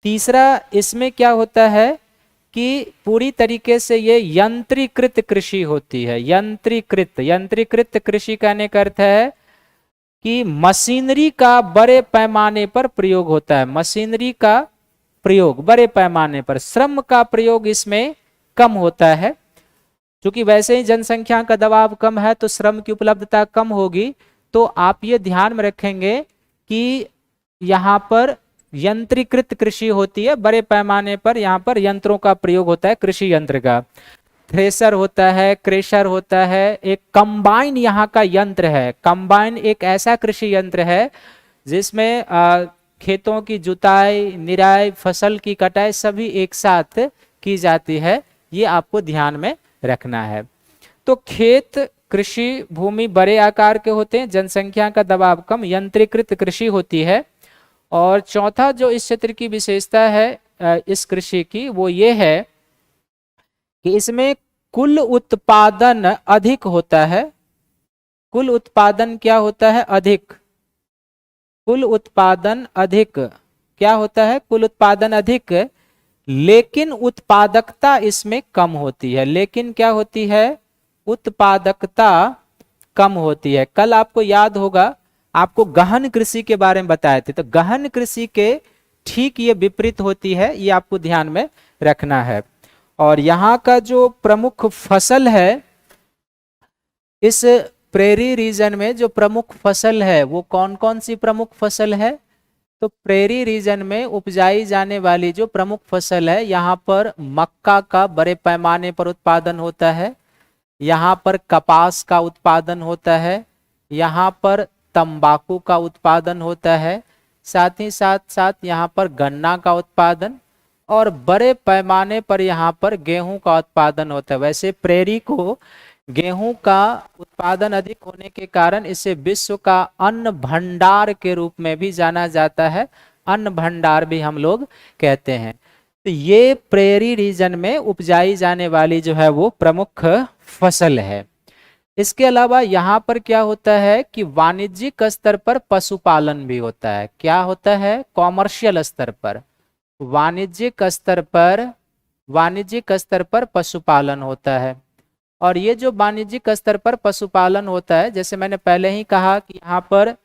तीसरा इसमें क्या होता है कि पूरी तरीके से ये यंत्रीकृत कृषि होती है। यंत्रीकृत कृषि कहने का अर्थ है कि मशीनरी का बड़े पैमाने पर प्रयोग होता है। मशीनरी का प्रयोग बड़े पैमाने पर, श्रम का प्रयोग इसमें कम होता है। क्योंकि वैसे ही जनसंख्या का दबाव कम है तो श्रम की उपलब्धता कम होगी। तो आप ये ध्यान में रखेंगे कि यहाँ पर यंत्रीकृत कृषि होती है, बड़े पैमाने पर यहाँ पर यंत्रों का प्रयोग होता है, कृषि यंत्र का। थ्रेसर होता है, क्रेशर होता है, एक कंबाइन यहाँ का यंत्र है। कंबाइन एक ऐसा कृषि यंत्र है जिसमें खेतों की जुताई, निराई, फसल की कटाई सभी एक साथ की जाती है। ये आपको ध्यान में रखना है। तो खेत, कृषि भूमि बड़े आकार के होते हैं, जनसंख्या का दबाव कम, यंत्रीकृत कृषि होती है। और चौथा जो इस क्षेत्र की विशेषता है इस कृषि की, वो ये है कि इसमें कुल उत्पादन अधिक होता है। कुल उत्पादन क्या होता है, अधिक। कुल उत्पादन अधिक क्या होता है, कुल उत्पादन अधिक, लेकिन उत्पादकता इसमें कम होती है। लेकिन क्या होती है, उत्पादकता कम होती है। कल आपको याद होगा आपको गहन कृषि के बारे में बताए थे, तो गहन कृषि के ठीक ये विपरीत होती है, ये आपको ध्यान में रखना है। और यहाँ का जो प्रमुख फसल है, इस प्रेरी रीजन में जो प्रमुख फसल है वो कौन कौन सी प्रमुख फसल है, तो प्रेरी रीजन में उपजाई जाने वाली जो प्रमुख फसल है, यहाँ पर मक्का का बड़े पैमाने पर उत्पादन होता है, यहाँ पर कपास का उत्पादन होता है, यहाँ पर तंबाकू का उत्पादन होता है, साथ ही साथ यहाँ पर गन्ना का उत्पादन, और बड़े पैमाने पर यहाँ पर गेहूं का उत्पादन होता है। वैसे प्रेरी को गेहूं का उत्पादन अधिक होने के कारण इसे विश्व का अन्न भंडार के रूप में भी जाना जाता है। अन्न भंडार भी हम लोग कहते हैं। तो ये प्रेरी रीजन में उपजाई जाने वाली जो है वो प्रमुख फसल है। इसके अलावा यहाँ पर क्या होता है कि वाणिज्यिक स्तर पर पशुपालन भी होता है। क्या होता है? कॉमर्शियल स्तर पर, वाणिज्यिक स्तर पर पशुपालन होता है। और ये जो वाणिज्यिक स्तर पर पशुपालन होता है, जैसे मैंने पहले ही कहा कि यहाँ पर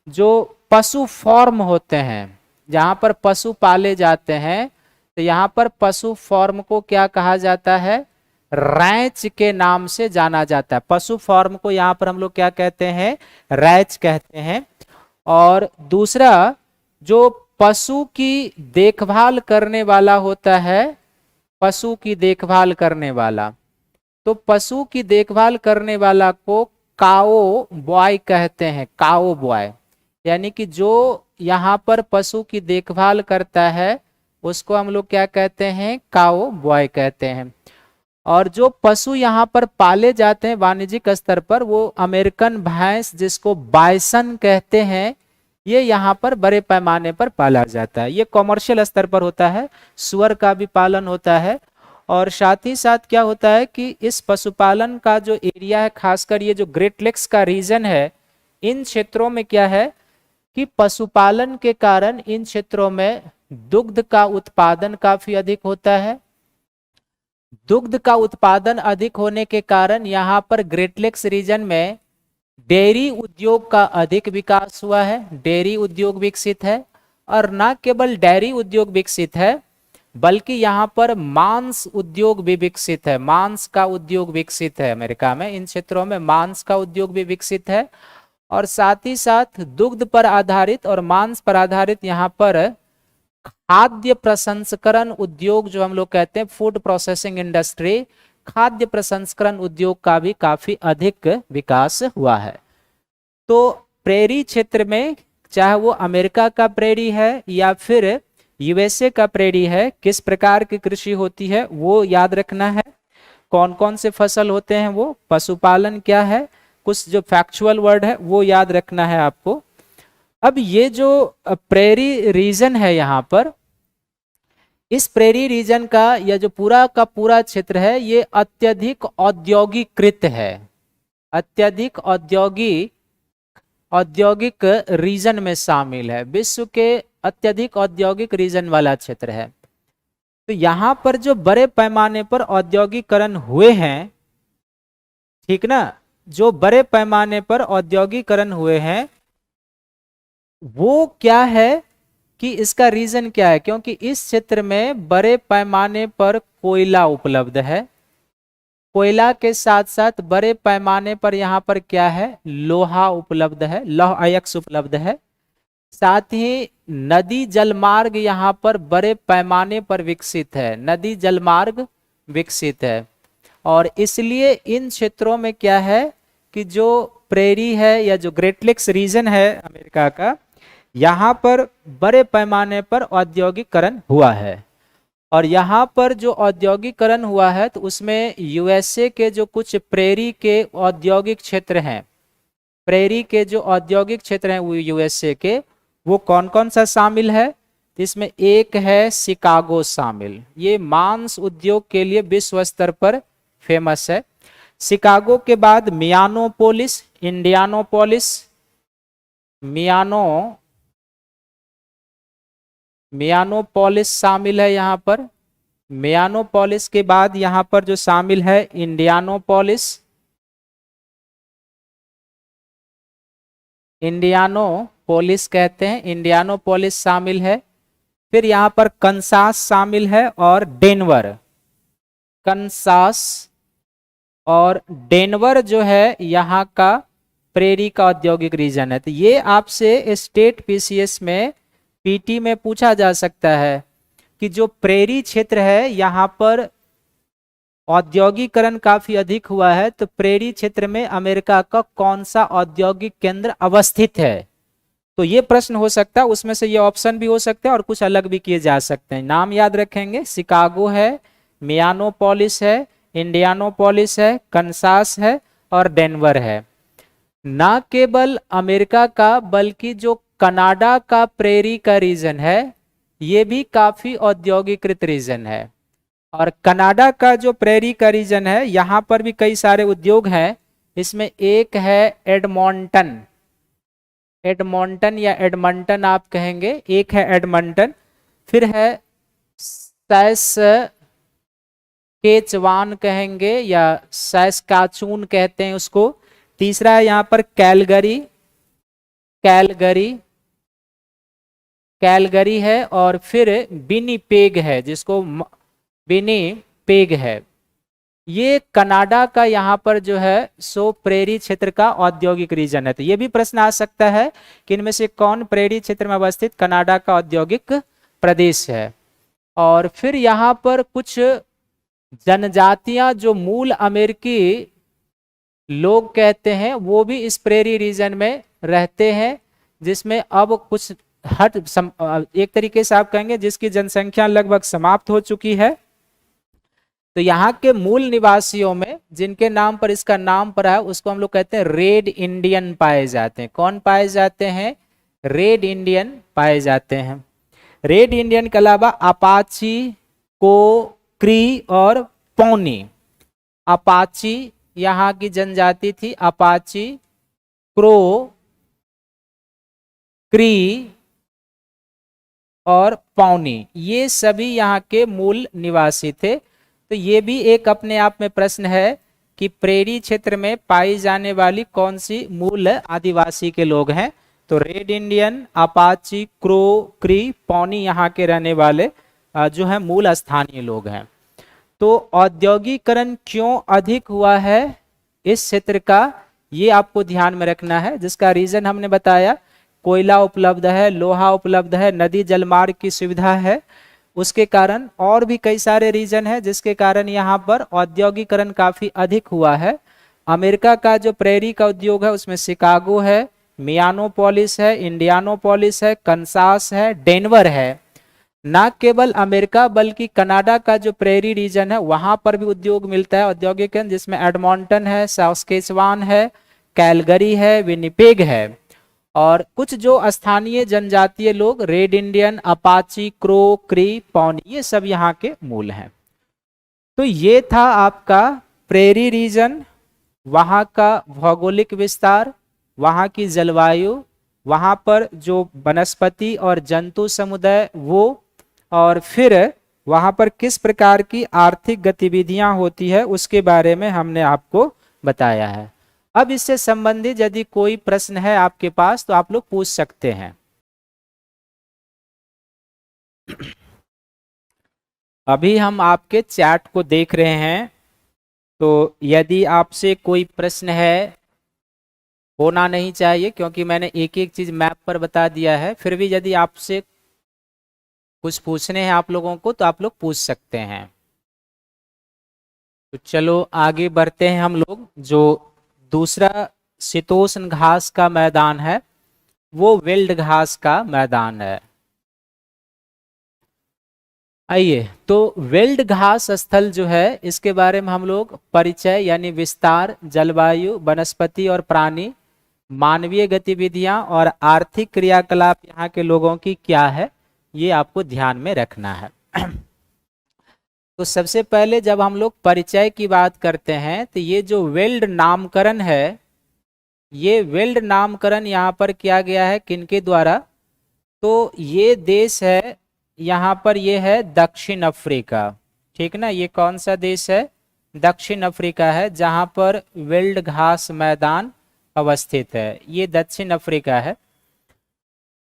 जो पशु फॉर्म होते हैं, जहाँ पर पशु पाले जाते हैं, तो यहाँ पर पशु फॉर्म को क्या कहा जाता है? रैंच के नाम से जाना जाता है। पशु फॉर्म को यहाँ पर हम लोग क्या कहते हैं? रैंच कहते हैं। और दूसरा, जो पशु की देखभाल करने वाला होता है, पशु की देखभाल करने वाला, तो पशु की देखभाल करने वाला को काओ बॉय कहते हैं। काओ बॉय यानी कि जो यहाँ पर पशु की देखभाल करता है उसको हम लोग क्या कहते हैं? काओ बॉय कहते हैं। और जो पशु यहाँ पर पाले जाते हैं वाणिज्यिक स्तर पर, वो अमेरिकन भैंस जिसको बाइसन कहते हैं, ये यहाँ पर बड़े पैमाने पर पाला जाता है। ये कॉमर्शियल स्तर पर होता है। सुअर का भी पालन होता है। और साथ ही साथ क्या होता है कि इस पशुपालन का जो एरिया है, खासकर ये जो ग्रेट लेक्स का रीजन है, इन क्षेत्रों में क्या है कि पशुपालन के कारण इन क्षेत्रों में दुग्ध का उत्पादन काफी अधिक होता है। दुग्ध का उत्पादन अधिक होने के कारण यहाँ पर ग्रेट लेक्स रीजन में डेयरी उद्योग का अधिक विकास हुआ है। डेयरी उद्योग विकसित है। और न केवल डेयरी उद्योग विकसित है, बल्कि यहाँ पर मांस उद्योग भी विकसित है। मांस का उद्योग विकसित है अमेरिका में। इन क्षेत्रों में मांस का उद्योग भी विकसित है। और साथ ही साथ दुग्ध पर आधारित और मांस पर आधारित यहाँ पर खाद्य प्रसंस्करण उद्योग, जो हम लोग कहते हैं फूड प्रोसेसिंग इंडस्ट्री, खाद्य प्रसंस्करण उद्योग का भी काफी अधिक विकास हुआ है। तो प्रेरी क्षेत्र में, चाहे वो अमेरिका का प्रेरी है या फिर यूएसए का प्रेरी है, किस प्रकार की कृषि होती है वो याद रखना है। कौन कौन से फसल होते हैं, वो पशुपालन क्या है, कुछ जो फैक्चुअल वर्ड है वो याद रखना है आपको। अब ये जो प्रेरी रीजन है, यहाँ पर इस प्रेरी रीजन का यह जो पूरा का पूरा क्षेत्र है, ये अत्यधिक औद्योगिकृत है। अत्यधिक औद्योगिक रीजन में शामिल है। विश्व के अत्यधिक औद्योगिक रीजन वाला क्षेत्र है। तो यहाँ पर जो बड़े पैमाने पर औद्योगिकरण हुए हैं, ठीक ना, जो बड़े पैमाने पर औद्योगिकरण हुए हैं वो क्या है कि इसका रीजन क्या है? क्योंकि इस क्षेत्र में बड़े पैमाने पर कोयला उपलब्ध है। कोयला के साथ साथ बड़े पैमाने पर यहाँ पर क्या है? लोहा उपलब्ध है, लौह अयस्क उपलब्ध है। साथ ही नदी जलमार्ग यहाँ पर बड़े पैमाने पर विकसित है। नदी जलमार्ग विकसित है। और इसलिए इन क्षेत्रों में क्या है कि जो प्रेरी है या जो ग्रेट लेक्स रीजन है अमेरिका का, यहाँ पर बड़े पैमाने पर औद्योगिकरण हुआ है। और यहाँ पर जो औद्योगिकरण हुआ है तो उसमें यूएसए के जो कुछ प्रेरी के औद्योगिक क्षेत्र हैं, प्रेरी के जो औद्योगिक क्षेत्र हैं वो यूएसए के, वो कौन कौन सा शामिल है? इसमें एक है शिकागो शामिल। ये मांस उद्योग के लिए विश्व स्तर पर फेमस है। शिकागो के बाद मियानोपोलिस, इंडियानापोलिस, मियानोपोलिस शामिल है यहाँ पर। मियानोपोलिस के बाद यहाँ पर जो शामिल है इंडियानापोलिस, इंडियानापोलिस कहते हैं, इंडियानापोलिस शामिल है। फिर यहाँ पर कंसास शामिल है और डेनवर। कंसास और डेनवर जो है यहाँ का प्रेरी का औद्योगिक रीजन है। तो ये आपसे स्टेट पीसीएस में पीटी में पूछा जा सकता है कि जो प्रेरी क्षेत्र है यहाँ पर औद्योगिकरण काफी अधिक हुआ है, तो प्रेरी क्षेत्र में अमेरिका का कौन सा औद्योगिक केंद्र अवस्थित है? तो ये प्रश्न हो सकता है। उसमें से ये ऑप्शन भी हो सकते हैं और कुछ अलग भी किए जा सकते हैं। नाम याद रखेंगे, शिकागो है, मियानोपोलिस है, इंडियानापोलिस है, कंसास है और डेनवर है। ना केवल अमेरिका का बल्कि जो कनाडा का प्रेरी का रीजन है ये भी काफी औद्योगिकृत रीजन है। और कनाडा का जो प्रेरी का रीजन है यहाँ पर भी कई सारे उद्योग हैं। इसमें एक है एडमॉन्टन, एडमॉन्टन या एडमंटन आप कहेंगे, एक है एडमंटन, फिर है सैस केचवान कहेंगे या सैस्काचून कहते हैं उसको। तीसरा है यहाँ पर कैलगरी, कैलगरी, कैलगरी है। और फिर विनिपेग है, जिसको विनिपेग है। ये कनाडा का यहाँ पर जो है सो प्रेरी क्षेत्र का औद्योगिक रीजन है। तो ये भी प्रश्न आ सकता है कि इनमें से कौन प्रेरी क्षेत्र में अवस्थित कनाडा का औद्योगिक प्रदेश है। और फिर यहाँ पर कुछ जनजातियां जो मूल अमेरिकी लोग कहते हैं वो भी इस प्रेरी रीजन में रहते हैं, जिसमें अब कुछ एक तरीके से आप कहेंगे जिसकी जनसंख्या लगभग समाप्त हो चुकी है। तो यहाँ के मूल निवासियों में जिनके नाम पर इसका नाम पड़ा है उसको हम लोग कहते हैं रेड इंडियन पाए जाते हैं। कौन पाए जाते हैं? रेड इंडियन पाए जाते हैं। रेड इंडियन के अलावा अपाची, को, क्री और पौनी। अपाची यहाँ की जनजाति थी, अपाची, क्रो, क्री और पौनी, ये सभी यहाँ के मूल निवासी थे। तो ये भी एक अपने आप में प्रश्न है कि प्रेरी क्षेत्र में पाई जाने वाली कौन सी मूल आदिवासी के लोग हैं। तो रेड इंडियन, अपाची, क्रो, क्री, पौनी यहाँ के रहने वाले जो है मूल स्थानीय लोग हैं। तो औद्योगिकरण क्यों अधिक हुआ है इस क्षेत्र का, ये आपको ध्यान में रखना है। जिसका रीजन हमने बताया, कोयला उपलब्ध है, लोहा उपलब्ध है, नदी जलमार्ग की सुविधा है, उसके कारण और भी कई सारे रीजन है जिसके कारण यहाँ पर औद्योगिकरण काफी अधिक हुआ है। अमेरिका का जो प्रेरी का उद्योग है उसमें शिकागो है, मियानोपोलिस है, इंडियानोपोलिस है, कंसास है, डेनवर है। ना केवल अमेरिका बल्कि कनाडा का जो प्रेरी रीजन है वहां पर भी उद्योग मिलता है, औद्योगिकरण, जिसमें एडमॉन्टन है, सास्केचवान है, कैलगरी है, विनिपेग है। और कुछ जो स्थानीय जनजातीय लोग रेड इंडियन, अपाची, क्रो, क्री, पौनी, ये सब यहाँ के मूल हैं। तो ये था आपका प्रेरी रीजन, वहाँ का भौगोलिक विस्तार, वहाँ की जलवायु, वहाँ पर जो वनस्पति और जंतु समुदाय वो, और फिर वहाँ पर किस प्रकार की आर्थिक गतिविधियां होती है उसके बारे में हमने आपको बताया है। अब इससे संबंधित यदि कोई प्रश्न है आपके पास तो आप लोग पूछ सकते हैं। अभी हम आपके चैट को देख रहे हैं, तो यदि आपसे कोई प्रश्न है, होना नहीं चाहिए क्योंकि मैंने एक एक चीज मैप पर बता दिया है, फिर भी यदि आपसे कुछ पूछने हैं आप लोगों को तो आप लोग पूछ सकते हैं। तो चलो आगे बढ़ते हैं हम लोग। जो दूसरा शीतोष्ण घास का मैदान है वो विल्ड घास का मैदान है। आइए, तो विल्ड घास स्थल जो है इसके बारे में हम लोग परिचय यानी विस्तार, जलवायु, वनस्पति और प्राणी, मानवीय गतिविधियां और आर्थिक क्रियाकलाप यहाँ के लोगों की क्या है, ये आपको ध्यान में रखना है। तो सबसे पहले जब हम लोग परिचय की बात करते हैं तो ये जो विल्ड नामकरण है, ये विल्ड नामकरण यहाँ पर किया गया है किनके द्वारा? तो ये देश है यहाँ पर, ये है दक्षिण अफ्रीका, ठीक ना। ये कौन सा देश है? दक्षिण अफ्रीका है, जहाँ पर विल्ड घास मैदान अवस्थित है, ये दक्षिण अफ्रीका है।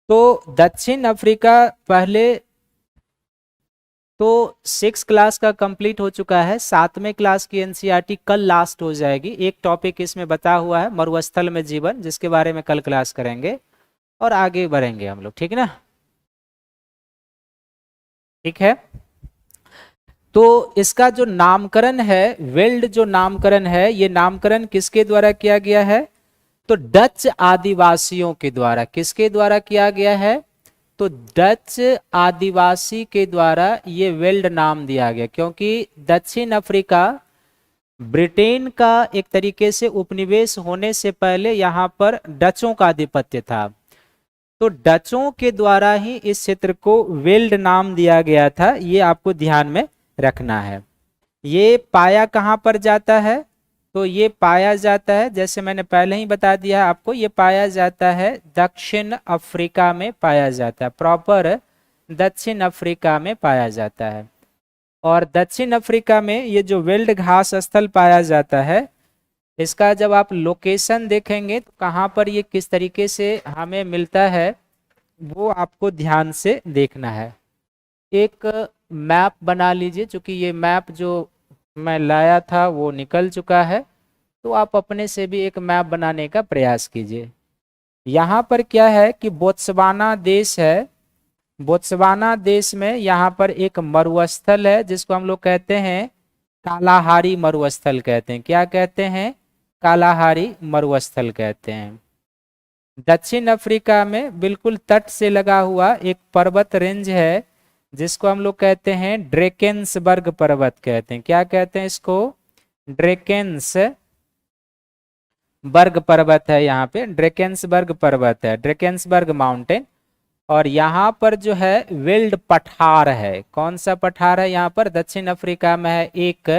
तो दक्षिण अफ्रीका पहले तो 6 क्लास का कंप्लीट हो चुका है, 7वें क्लास की एनसीईआरटी कल लास्ट हो जाएगी। एक टॉपिक इसमें बता हुआ है मरुस्थल में जीवन, जिसके बारे में कल क्लास करेंगे और आगे बढ़ेंगे हम लोग, ठीक ना। ठीक है, तो इसका जो नामकरण है, विल्ड जो नामकरण है, ये नामकरण किसके द्वारा किया गया है? तो डच आदिवासियों के द्वारा। किसके द्वारा किया गया है? तो डच आदिवासी के द्वारा ये विल्ड नाम दिया गया, क्योंकि दक्षिण अफ्रीका ब्रिटेन का एक तरीके से उपनिवेश होने से पहले यहाँ पर डचों का आधिपत्य था। तो डचों के द्वारा ही इस क्षेत्र को वेल्ड नाम दिया गया था, ये आपको ध्यान में रखना है। ये पाया कहाँ पर जाता है? तो ये पाया जाता है, जैसे मैंने पहले ही बता दिया आपको, ये पाया जाता है दक्षिण अफ्रीका में पाया जाता है, प्रॉपर दक्षिण अफ्रीका में पाया जाता है। और दक्षिण अफ्रीका में ये जो वेल्ड घास स्थल पाया जाता है, इसका जब आप लोकेशन देखेंगे तो कहाँ पर ये किस तरीके से हमें मिलता है वो आपको ध्यान से देखना है। एक मैप बना लीजिए, क्योंकि ये मैप जो मैं लाया था वो निकल चुका है, तो आप अपने से भी एक मैप बनाने का प्रयास कीजिए। यहाँ पर क्या है कि बोत्सवाना देश है, बोत्सवाना देश में यहाँ पर एक मरुस्थल है जिसको हम लोग कहते हैं कालाहारी मरुस्थल कहते हैं। क्या कहते हैं? कालाहारी मरुस्थल कहते हैं। दक्षिण अफ्रीका में बिल्कुल तट से लगा हुआ एक पर्वत रेंज है जिसको हम लोग कहते हैं ड्रेकेंसबर्ग पर्वत कहते हैं। क्या कहते हैं इसको? ड्रेकेंसबर्ग पर्वत है, यहाँ पे ड्रेकेंसबर्ग पर्वत है, ड्रेकेंसबर्ग माउंटेन। और यहाँ पर जो है वेल्ड पठार है। कौन सा पठार है? यहाँ पर दक्षिण अफ्रीका में है एक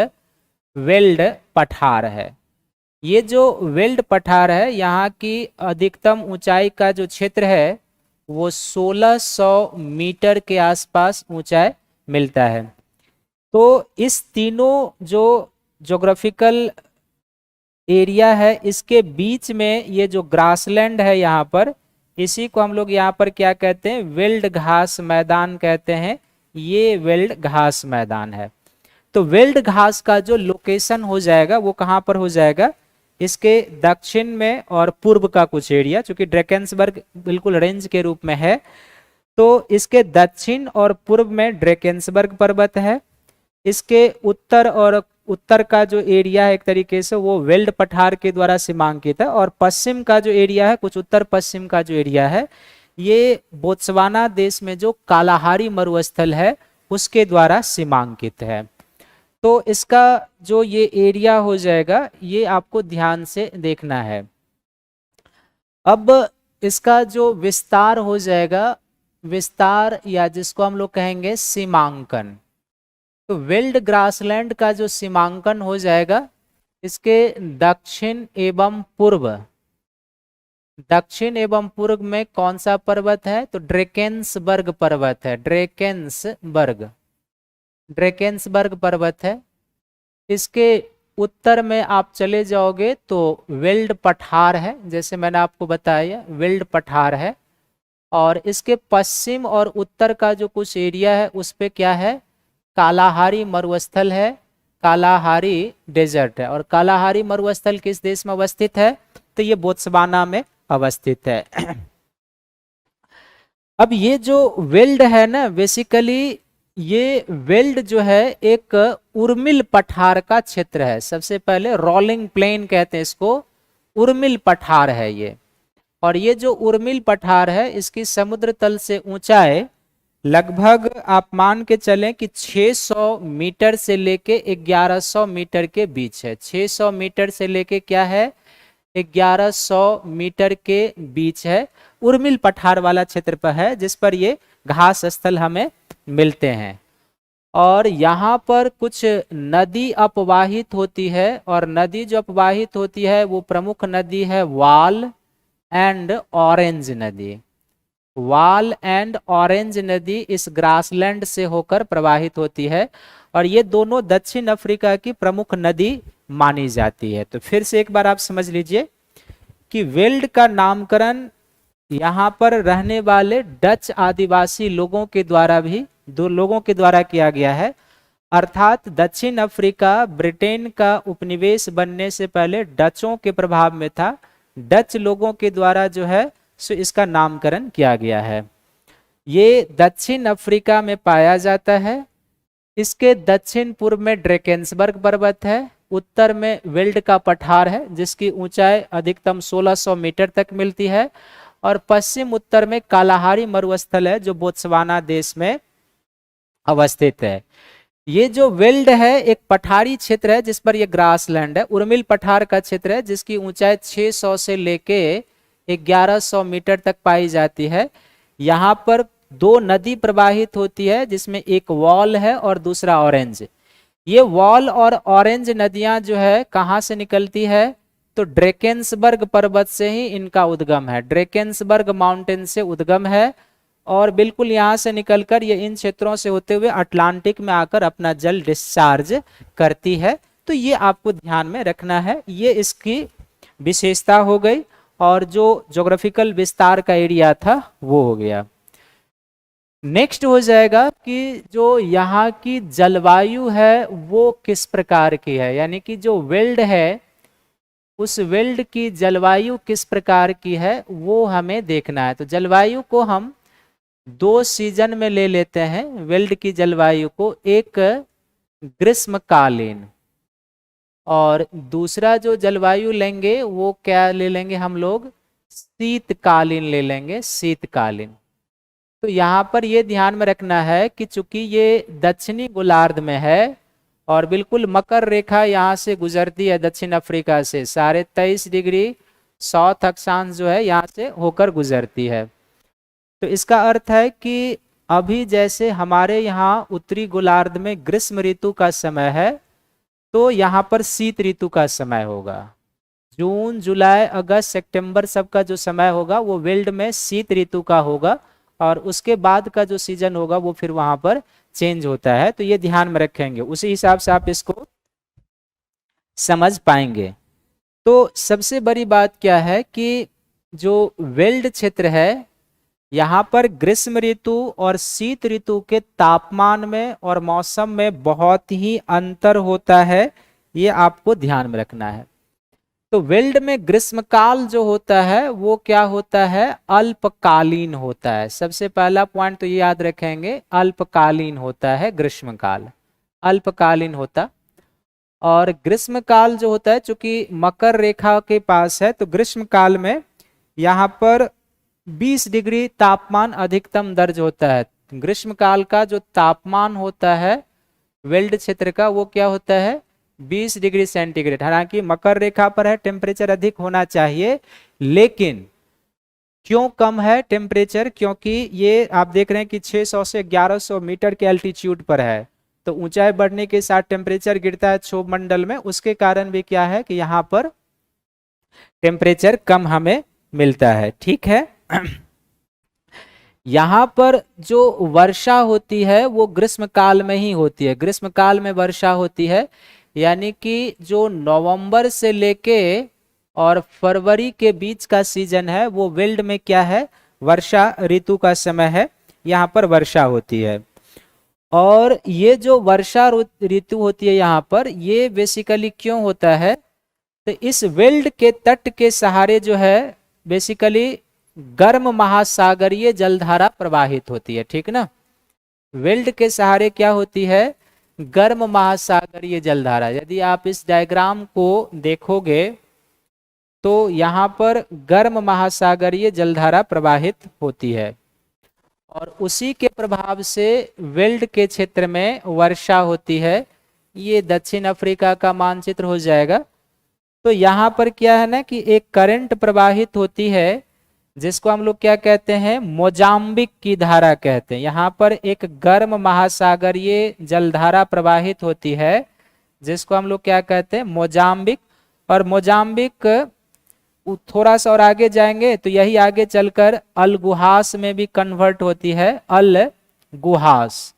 वेल्ड पठार है। ये जो वेल्ड पठार है, यहाँ की अधिकतम ऊंचाई का जो क्षेत्र है वो 1600 मीटर के आसपास ऊंचाई मिलता है। तो इस तीनों जो ज्योग्राफिकल एरिया है, इसके बीच में ये जो ग्रासलैंड है यहाँ पर, इसी को हम लोग यहाँ पर क्या कहते हैं? वेल्ड घास मैदान कहते हैं। ये वेल्ड घास मैदान है। तो वेल्ड घास का जो लोकेशन हो जाएगा वो कहाँ पर हो जाएगा? इसके दक्षिण में और पूर्व का कुछ एरिया, चूंकि ड्रेकेंसबर्ग बिल्कुल रेंज के रूप में है, तो इसके दक्षिण और पूर्व में ड्रेकेंसबर्ग पर्वत है। इसके उत्तर और उत्तर का जो एरिया है एक तरीके से वो वेल्ड पठार के द्वारा सीमांकित है, और पश्चिम का जो एरिया है, कुछ उत्तर पश्चिम का जो एरिया है, ये बोत्सवाना देश में जो कालाहारी मरुस्थल है उसके द्वारा सीमांकित है। तो इसका जो ये एरिया हो जाएगा ये आपको ध्यान से देखना है। अब इसका जो विस्तार हो जाएगा, विस्तार या जिसको हम लोग कहेंगे सीमांकन, तो वेल्ड ग्रासलैंड का जो सीमांकन हो जाएगा इसके दक्षिण एवं पूर्व, दक्षिण एवं पूर्व में कौन सा पर्वत है? तो ड्रेकेंसबर्ग पर्वत है, ड्रेकेंसबर्ग पर्वत है। इसके उत्तर में आप चले जाओगे तो वेल्ड पठार है, जैसे मैंने आपको बताया वेल्ड पठार है। और इसके पश्चिम और उत्तर का जो कुछ एरिया है उस पे क्या है? कालाहारी मरुस्थल है, कालाहारी डेजर्ट है। और कालाहारी मरुस्थल किस देश में अवस्थित है? तो ये बोत्सवाना में अवस्थित है। अब ये जो वेल्ड है ना, बेसिकली ये वेल्ड जो है एक उर्मिल पठार का क्षेत्र है। सबसे पहले रोलिंग प्लेन कहते हैं इसको, उर्मिल पठार है ये। और ये जो उर्मिल पठार है इसकी समुद्र तल से ऊंचाई लगभग आप मान के चलें कि 600 मीटर से लेके 1100 मीटर के बीच है। 600 मीटर से लेके क्या है? 1100 मीटर के बीच है। उर्मिल पठार वाला क्षेत्र पर है जिस पर ये घास स्थल हमें मिलते हैं। और यहाँ पर कुछ नदी अपवाहित होती है, और नदी जो अपवाहित होती है वो प्रमुख नदी है वाल एंड ऑरेंज नदी। वाल एंड ऑरेंज नदी इस ग्रासलैंड से होकर प्रवाहित होती है, और ये दोनों दक्षिण अफ्रीका की प्रमुख नदी मानी जाती है। तो फिर से एक बार आप समझ लीजिए कि वेल्ड का नामकरण यहाँ पर रहने वाले डच आदिवासी लोगों के द्वारा भी, दो लोगों के द्वारा किया गया है। अर्थात दक्षिण अफ्रीका ब्रिटेन का उपनिवेश बनने से पहले डचों के प्रभाव में था। डच लोगों के द्वारा जो है सो इसका नामकरण किया गया है। ये दक्षिण अफ्रीका में पाया जाता है। इसके दक्षिण पूर्व में ड्रेकेंसबर्ग पर्वत है, उत्तर में वेल्ड का पठार है जिसकी ऊंचाई अधिकतम 1600 मीटर तक मिलती है, और पश्चिम उत्तर में कालाहारी मरुस्थल है जो बोत्सवाना देश में अवस्थित है। ये जो वेल्ड है एक पठारी क्षेत्र है जिस पर ये ग्रासलैंड है, उर्मिल पठार का क्षेत्र है जिसकी ऊंचाई 600 से लेके 1100 मीटर तक पाई जाती है। यहाँ पर दो नदी प्रवाहित होती है, जिसमें एक वॉल है और दूसरा ऑरेंज। ये वॉल और ऑरेंज नदियां जो है कहाँ से निकलती है, तो ड्रेकेंसबर्ग पर्वत से ही इनका उद्गम है, ड्रेकेंसबर्ग माउंटेन से उद्गम है, और बिल्कुल यहाँ से निकलकर ये इन क्षेत्रों से होते हुए अटलांटिक में आकर अपना जल डिस्चार्ज करती है। तो ये आपको ध्यान में रखना है, ये इसकी विशेषता हो गई, और जो ज्योग्राफिकल विस्तार का एरिया था वो हो गया। नेक्स्ट हो जाएगा कि जो यहाँ की जलवायु है वो किस प्रकार की है, यानी कि जो वेल्ड है उस वेल्ड की जलवायु किस प्रकार की है वो हमें देखना है। तो जलवायु को हम दो सीजन में ले लेते हैं वेल्ड की जलवायु को, एक ग्रीष्मकालीन और दूसरा जो जलवायु लेंगे वो क्या ले लेंगे हम लोग, शीतकालीन ले लेंगे, शीतकालीन। तो यहाँ पर ये ध्यान में रखना है कि चूंकि ये दक्षिणी गोलार्ध में है और बिल्कुल मकर रेखा यहाँ से गुजरती है दक्षिण अफ्रीका से, 23.5 डिग्री साउथ अक्षांश जो है यहाँ से होकर गुजरती है। तो इसका अर्थ है कि अभी जैसे हमारे यहाँ उत्तरी गोलार्ध में ग्रीष्म ऋतु का समय है, तो यहाँ पर शीत ऋतु का समय होगा। जून जुलाई अगस्त सितंबर सबका जो समय होगा वो वेल्ड में शीत ऋतु का होगा, और उसके बाद का जो सीजन होगा वो फिर वहां पर चेंज होता है। तो ये ध्यान में रखेंगे, उसी हिसाब से आप इसको समझ पाएंगे। तो सबसे बड़ी बात क्या है कि जो वेल्ड क्षेत्र है यहाँ पर ग्रीष्म ऋतु और शीत ऋतु के तापमान में और मौसम में बहुत ही अंतर होता है, ये आपको ध्यान में रखना है। तो वेल्ड में ग्रीष्मकाल जो होता है वो क्या होता है, अल्पकालीन होता है। सबसे पहला पॉइंट तो ये याद रखेंगे, अल्पकालीन होता है ग्रीष्मकाल, अल्पकालीन होता। और ग्रीष्मकाल जो होता है चूंकि मकर रेखा के पास है, तो ग्रीष्मकाल में यहाँ पर 20 डिग्री तापमान अधिकतम दर्ज होता है। ग्रीष्मकाल का जो तापमान होता है वेल्ड क्षेत्र का वो क्या होता है, 20 डिग्री सेंटीग्रेड। हालांकि मकर रेखा पर है, टेम्परेचर अधिक होना चाहिए, लेकिन क्यों कम है टेम्परेचर, क्योंकि ये आप देख रहे हैं कि 600 से 1100 मीटर के एल्टीट्यूड पर है, तो ऊंचाई बढ़ने के साथ टेम्परेचर गिरता है क्षोभ मंडल में, उसके कारण भी क्या है कि यहाँ पर टेम्परेचर कम हमें मिलता है। ठीक है। यहाँ पर जो वर्षा होती है वो ग्रीष्म काल में ही होती है, ग्रीष्म काल में वर्षा होती है, यानी कि जो नवंबर से लेके और फरवरी के बीच का सीजन है वो वेल्ड में क्या है, वर्षा ऋतु का समय है, यहाँ पर वर्षा होती है। और ये जो वर्षा ऋतु होती है यहाँ पर, ये बेसिकली क्यों होता है, तो इस वेल्ड के तट के सहारे जो है बेसिकली गर्म महासागरीय जलधारा प्रवाहित होती है। ठीक ना, वेल्ड के सहारे क्या होती है, गर्म महासागरीय जलधारा। यदि आप इस डायग्राम को देखोगे तो यहाँ पर गर्म महासागरीय जलधारा प्रवाहित होती है, और उसी के प्रभाव से वेल्ड के क्षेत्र में वर्षा होती है। ये दक्षिण अफ्रीका का मानचित्र हो जाएगा। तो यहाँ पर क्या है ना कि एक करंट प्रवाहित होती है जिसको हम लोग क्या कहते हैं, मोजाम्बिक की धारा कहते हैं। यहाँ पर एक गर्म महासागरीय जलधारा प्रवाहित होती है जिसको हम लोग क्या कहते हैं, मोजाम्बिक। और मोजाम्बिक थोड़ा सा और आगे जाएंगे तो यही आगे चलकर अलगुहास में भी कन्वर्ट होती है, अलगुहास।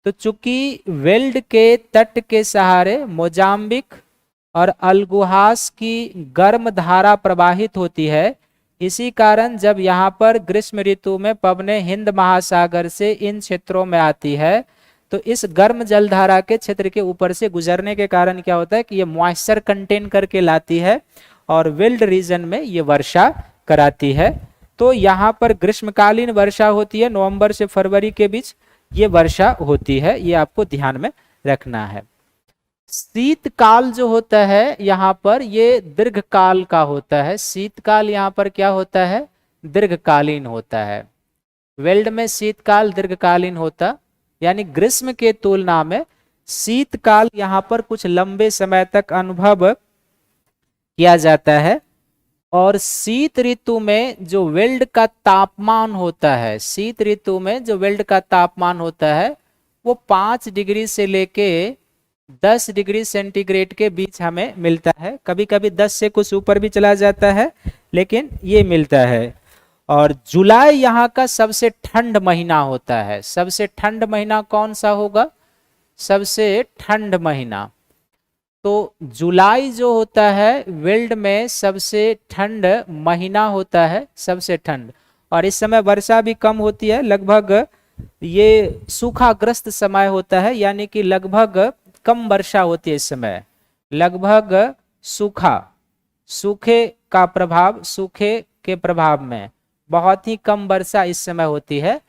तो चूंकि वेल्ड के तट के सहारे मोजाम्बिक और अलगुहास की गर्म धारा प्रवाहित होती है, इसी कारण जब यहाँ पर ग्रीष्म ऋतु में पवने हिंद महासागर से इन क्षेत्रों में आती है, तो इस गर्म जलधारा के क्षेत्र के ऊपर से गुजरने के कारण क्या होता है कि ये मॉइस्चर कंटेन करके लाती है और वेल्ड रीजन में ये वर्षा कराती है। तो यहाँ पर ग्रीष्मकालीन वर्षा होती है, नवंबर से फरवरी के बीच ये वर्षा होती है, ये आपको ध्यान में रखना है। शीतकाल जो होता है यहाँ पर ये दीर्घकाल का होता है। शीतकाल यहाँ पर क्या होता है, दीर्घकालीन होता है। वेल्ड में शीतकाल दीर्घकालीन होता, यानी ग्रीष्म के तुलना में शीतकाल यहाँ पर कुछ लंबे समय तक अनुभव किया जाता है। और शीत ऋतु में जो वेल्ड का तापमान होता है, शीत ऋतु में जो वेल्ड का तापमान होता है वो 5 डिग्री से लेके 10 डिग्री सेंटीग्रेड के बीच हमें मिलता है। कभी कभी 10 से कुछ ऊपर भी चला जाता है, लेकिन ये मिलता है। और जुलाई यहाँ का सबसे ठंड महीना होता है। सबसे ठंड महीना कौन सा होगा? सबसे ठंड महीना तो जुलाई जो होता है वेल्ड में सबसे ठंड महीना होता है, सबसे ठंड। और इस समय वर्षा भी कम होती है, लगभग ये सूखाग्रस्त समय होता है, यानी कि लगभग कम वर्षा होती है इस समय, लगभग सूखे का प्रभाव, सूखे के प्रभाव में बहुत ही कम वर्षा इस समय होती है।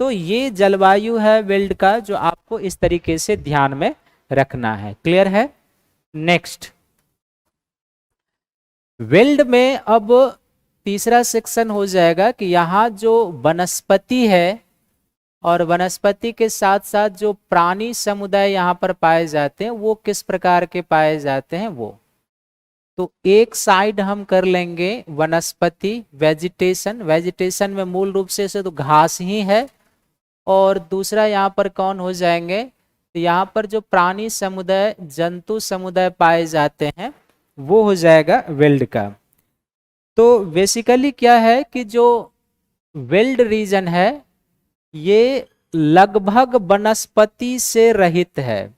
तो ये जलवायु है वेल्ड का, जो आपको इस तरीके से ध्यान में रखना है। क्लियर है? नेक्स्ट, वेल्ड में अब तीसरा सेक्शन हो जाएगा कि यहाँ जो वनस्पति है और वनस्पति के साथ साथ जो प्राणी समुदाय यहाँ पर पाए जाते हैं वो किस प्रकार के पाए जाते हैं वो। तो एक साइड हम कर लेंगे वनस्पति, वेजिटेशन। वेजिटेशन में मूल रूप से तो घास ही है। और दूसरा यहाँ पर कौन हो जाएंगे? तो यहाँ पर जो प्राणी समुदाय, जंतु समुदाय पाए जाते हैं वो हो जाएगा वेल्ड का। तो बेसिकली क्या है कि जो वेल्ड रीजन है ये लगभग वनस्पति से रहित है।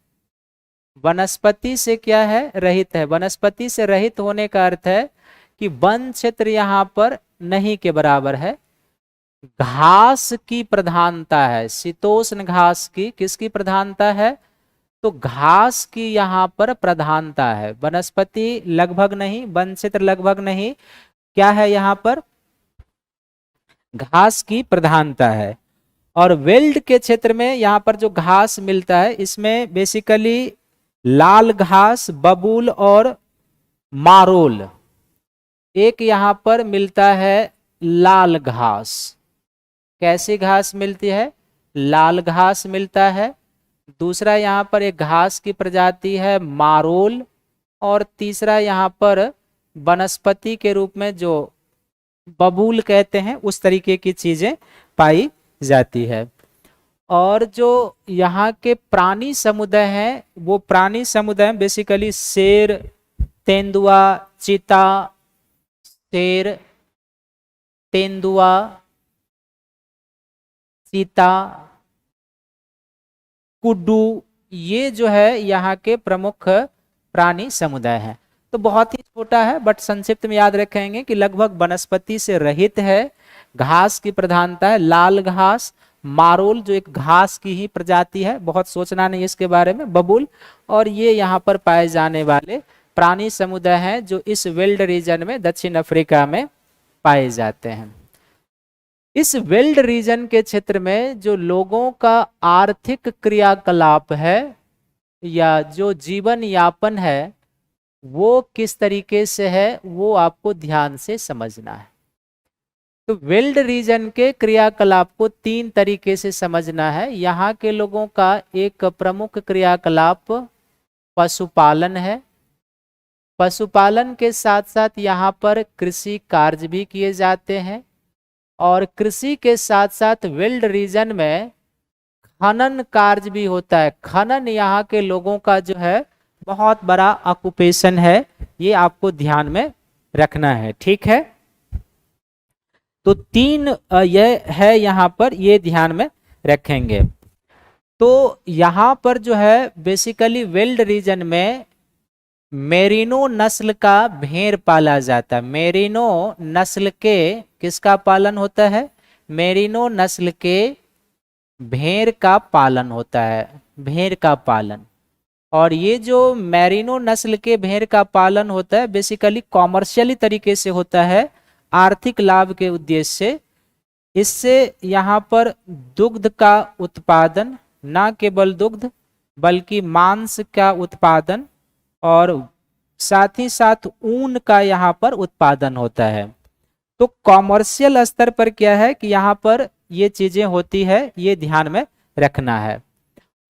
वनस्पति से क्या है? रहित है। वनस्पति से रहित होने का अर्थ है कि वन क्षेत्र यहाँ पर नहीं के बराबर है। घास की प्रधानता है, शीतोष्ण घास की। किसकी प्रधानता है? तो घास की यहाँ पर प्रधानता है। वनस्पति लगभग नहीं, वन क्षेत्र लगभग नहीं, क्या है यहाँ पर? घास की प्रधानता है। और वेल्ड के क्षेत्र में यहाँ पर जो घास मिलता है इसमें बेसिकली लाल घास, बबूल और मारोल। एक यहाँ पर मिलता है लाल घास। कैसी घास मिलती है? लाल घास मिलता है। दूसरा यहाँ पर एक घास की प्रजाति है मारोल। और तीसरा यहाँ पर वनस्पति के रूप में जो बबूल कहते हैं उस तरीके की चीजें पाई जाती है। और जो यहाँ के प्राणी समुदाय हैं वो प्राणी समुदाय बेसिकली शेर, तेंदुआ, चीता, शेर, तेंदुआ, चीता, कुड्डू, ये जो है यहाँ के प्रमुख प्राणी समुदाय हैं। तो बहुत ही छोटा है बट संक्षिप्त में याद रखेंगे कि लगभग वनस्पति से रहित है, घास की प्रधानता है, लाल घास, मारोल जो एक घास की ही प्रजाति है, बहुत सोचना नहीं इसके बारे में, बबूल, और ये यहाँ पर पाए जाने वाले प्राणी समुदाय हैं जो इस वेल्ड रीजन में दक्षिण अफ्रीका में पाए जाते हैं। इस वेल्ड रीजन के क्षेत्र में जो लोगों का आर्थिक क्रियाकलाप है या जो जीवन यापन है वो किस तरीके से है वो आपको ध्यान से समझना है। तो वेल्ड रीजन के क्रियाकलाप को 3 तरीके से समझना है। यहाँ के लोगों का एक प्रमुख क्रियाकलाप पशुपालन है। पशुपालन के साथ साथ यहाँ पर कृषि कार्य भी किए जाते हैं। और कृषि के साथ साथ वेल्ड रीजन में खनन कार्य भी होता है। खनन यहाँ के लोगों का जो है बहुत बड़ा ऑक्यूपेशन है, ये आपको ध्यान में रखना है। ठीक है, तो 3 ये है यहाँ पर, ये ध्यान में रखेंगे। तो यहाँ पर जो है बेसिकली वेल्ड रीजन में मेरिनो नस्ल का भेड़ पाला जाता है। मेरिनो नस्ल के किसका पालन होता है? मेरिनो नस्ल के भेड़ का पालन होता है, भेड़ का पालन। और ये जो मेरिनो नस्ल के भेड़ का पालन होता है बेसिकली कॉमर्शियली तरीके से होता है, आर्थिक लाभ के उद्देश्य से। इससे यहाँ पर दुग्ध का उत्पादन, ना केवल दुग्ध बल्कि मांस का उत्पादन और साथ ही साथ ऊन का यहाँ पर उत्पादन होता है। तो कॉमर्शियल स्तर पर क्या है कि यहाँ पर ये चीजें होती है, ये ध्यान में रखना है।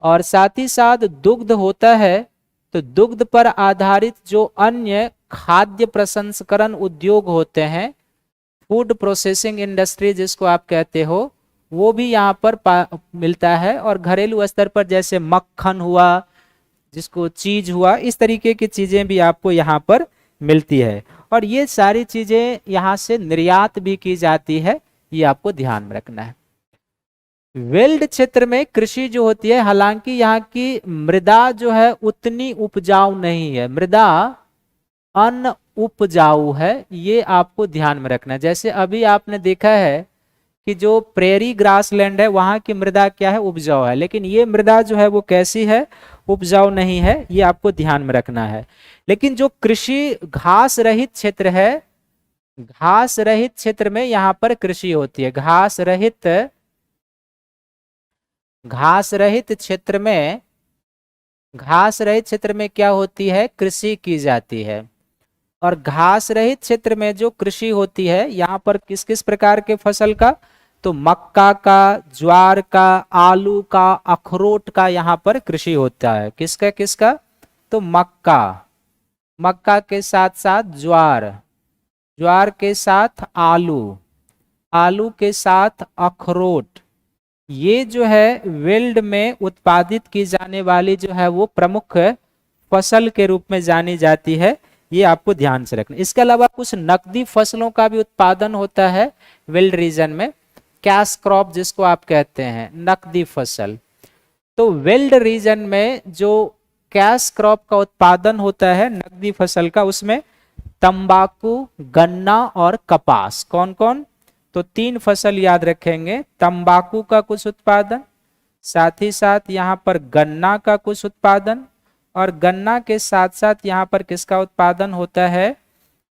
और साथ ही साथ दुग्ध होता है, तो दुग्ध पर आधारित जो अन्य खाद्य प्रसंस्करण उद्योग होते हैं, फूड प्रोसेसिंग इंडस्ट्री जिसको आप कहते हो, वो भी यहाँ पर मिलता है। और घरेलू स्तर पर जैसे मक्खन हुआ, जिसको चीज हुआ, इस तरीके की चीजें भी आपको यहाँ पर मिलती है। और ये सारी चीजें यहाँ से निर्यात भी की जाती है, ये आपको ध्यान में रखना है। वेल्ड क्षेत्र में कृषि जो होती है, हालांकि यहाँ की मृदा जो है उतनी उपजाऊ नहीं है, मृदा अन उपजाऊ है, ये आपको ध्यान में रखना है। जैसे अभी आपने देखा है कि जो प्रेरी ग्रासलैंड है वहां की मृदा क्या है, उपजाऊ है, लेकिन ये मृदा जो है वो कैसी है, उपजाऊ नहीं है, ये आपको ध्यान में रखना है। लेकिन जो कृषि घास रहित क्षेत्र है, घास रहित क्षेत्र में यहाँ पर कृषि होती है। घास रहित क्षेत्र में, घास रहित क्षेत्र में क्या होती है, कृषि की जाती है। और घास रहित क्षेत्र में जो कृषि होती है, यहाँ पर किस किस प्रकार के फसल का, तो मक्का का, ज्वार का, आलू का, अखरोट का यहाँ पर कृषि होता है। किसका किसका, तो मक्का, मक्का के साथ साथ ज्वार, ज्वार के साथ आलू, आलू के साथ अखरोट। ये जो है वेल्ड में उत्पादित की जाने वाली जो है वो प्रमुख फसल के रूप में जानी जाती है, ये आपको ध्यान से रखना। इसके अलावा कुछ नकदी फसलों का भी उत्पादन होता है वेल्ड रीजन में, कैश क्रॉप जिसको आप कहते हैं, नकदी फसल। तो वेल्ड रीजन में जो कैश क्रॉप का उत्पादन होता है, नकदी फसल का, उसमें तंबाकू, गन्ना और कपास, कौन कौन, तो 3 फसल याद रखेंगे। तंबाकू का कुछ उत्पादन, साथ ही साथ यहाँ पर गन्ना का कुछ उत्पादन, और गन्ना के साथ साथ यहाँ पर किसका उत्पादन होता है,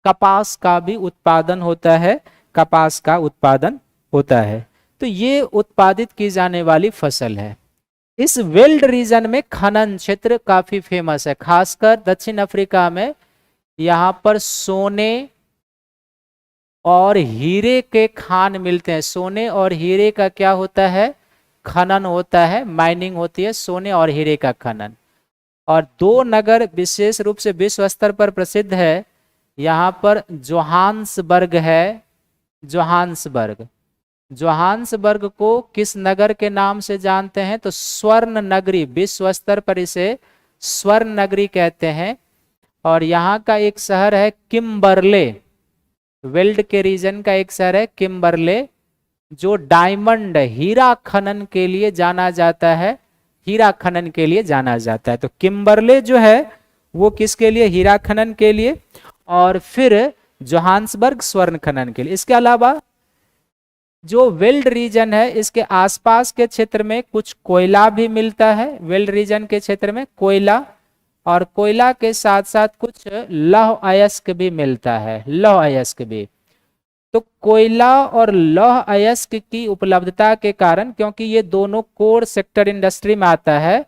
कपास का भी उत्पादन होता है, कपास का उत्पादन होता है। तो ये उत्पादित की जाने वाली फसल है। इस वेल्ड रीजन में खनन क्षेत्र काफी फेमस है, खासकर दक्षिण अफ्रीका में। यहाँ पर सोने और हीरे के खान मिलते हैं। सोने और हीरे का क्या होता है, खनन होता है, माइनिंग होती है, सोने और हीरे का खनन। और 2 नगर विशेष रूप से विश्व स्तर पर प्रसिद्ध है, यहाँ पर जोहान्सबर्ग है, जोहान्सबर्ग। जोहान्सबर्ग को किस नगर के नाम से जानते हैं, तो स्वर्ण नगरी, विश्व स्तर पर इसे स्वर्ण नगरी कहते हैं। और यहाँ का एक शहर है किम्बरले, वेल्ड के रीजन का एक शहर है किम्बरले, जो डायमंड, हीरा खनन के लिए जाना जाता है, हीरा खनन के लिए जाना जाता है। तो किम्बरले जो है वो किसके लिए, हीरा खनन के लिए, और फिर जोहान्सबर्ग स्वर्ण खनन के लिए। इसके अलावा जो वेल्ड रीजन है, इसके आसपास के क्षेत्र में कुछ कोयला भी मिलता है, वेल्ड रीजन के क्षेत्र में कोयला, और कोयला के साथ साथ कुछ लौह अयस्क भी मिलता है, लौह अयस्क भी। तो कोयला और लौह अयस्क की उपलब्धता के कारण, क्योंकि ये दोनों कोर सेक्टर इंडस्ट्री में आता है,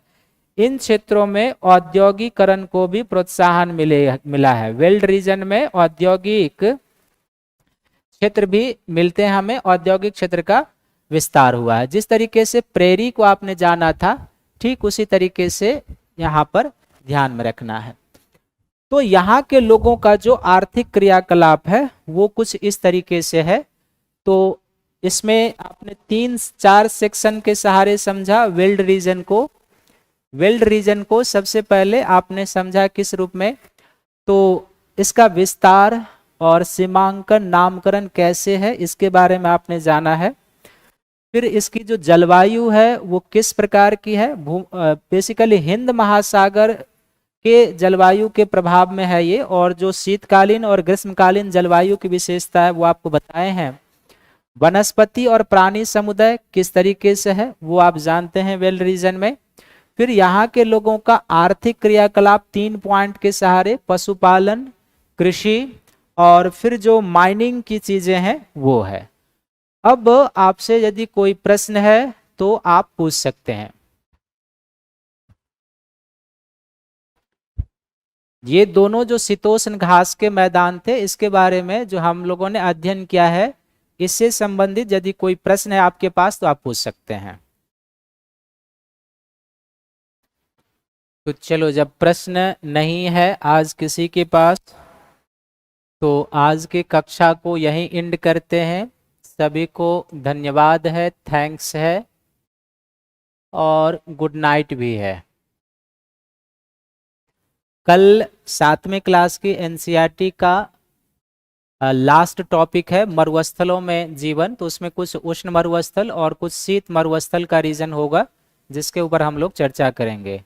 इन क्षेत्रों में औद्योगिकरण को भी प्रोत्साहन मिला है। वेल्ड रीजन में औद्योगिक क्षेत्र भी मिलते हैं हमें, औद्योगिक क्षेत्र का विस्तार हुआ है। जिस तरीके से प्रेरी को आपने जाना था, ठीक उसी तरीके से यहाँ पर ध्यान में रखना है। तो यहाँ के लोगों का जो आर्थिक क्रियाकलाप है वो कुछ इस तरीके से है। तो इसमें आपने 3-4 सेक्शन के सहारे समझा वेल्ड रीजन को। वेल्ड रीजन को सबसे पहले आपने समझा किस रूप में, तो इसका विस्तार और सीमांकन, नामकरण कैसे है, इसके बारे में आपने जाना है। फिर इसकी जो जलवायु है वो किस प्रकार की है, बेसिकली हिंद महासागर के जलवायु के प्रभाव में है ये, और जो शीतकालीन और ग्रीष्मकालीन जलवायु की विशेषता है वो आपको बताए हैं। वनस्पति और प्राणी समुदाय किस तरीके से है वो आप जानते हैं वेल्ड रीजन में। फिर यहाँ के लोगों का आर्थिक क्रियाकलाप 3 पॉइंट के सहारे, पशुपालन, कृषि, और फिर जो माइनिंग की चीजें हैं वो है। अब आपसे यदि कोई प्रश्न है तो आप पूछ सकते हैं। ये दोनों जो शीतोष्ण घास के मैदान थे, इसके बारे में जो हम लोगों ने अध्ययन किया है, इससे संबंधित यदि कोई प्रश्न है आपके पास तो आप पूछ सकते हैं। तो चलो, जब प्रश्न नहीं है आज किसी के पास, तो आज की कक्षा को यहीं एंड करते हैं। सभी को धन्यवाद है, थैंक्स है और गुड नाइट भी है। कल 7वीं क्लास की एनसीईआरटी का लास्ट टॉपिक है मरुस्थलों में जीवन। तो उसमें कुछ उष्ण मरुस्थल और कुछ शीत मरुस्थल का रीजन होगा, जिसके ऊपर हम लोग चर्चा करेंगे।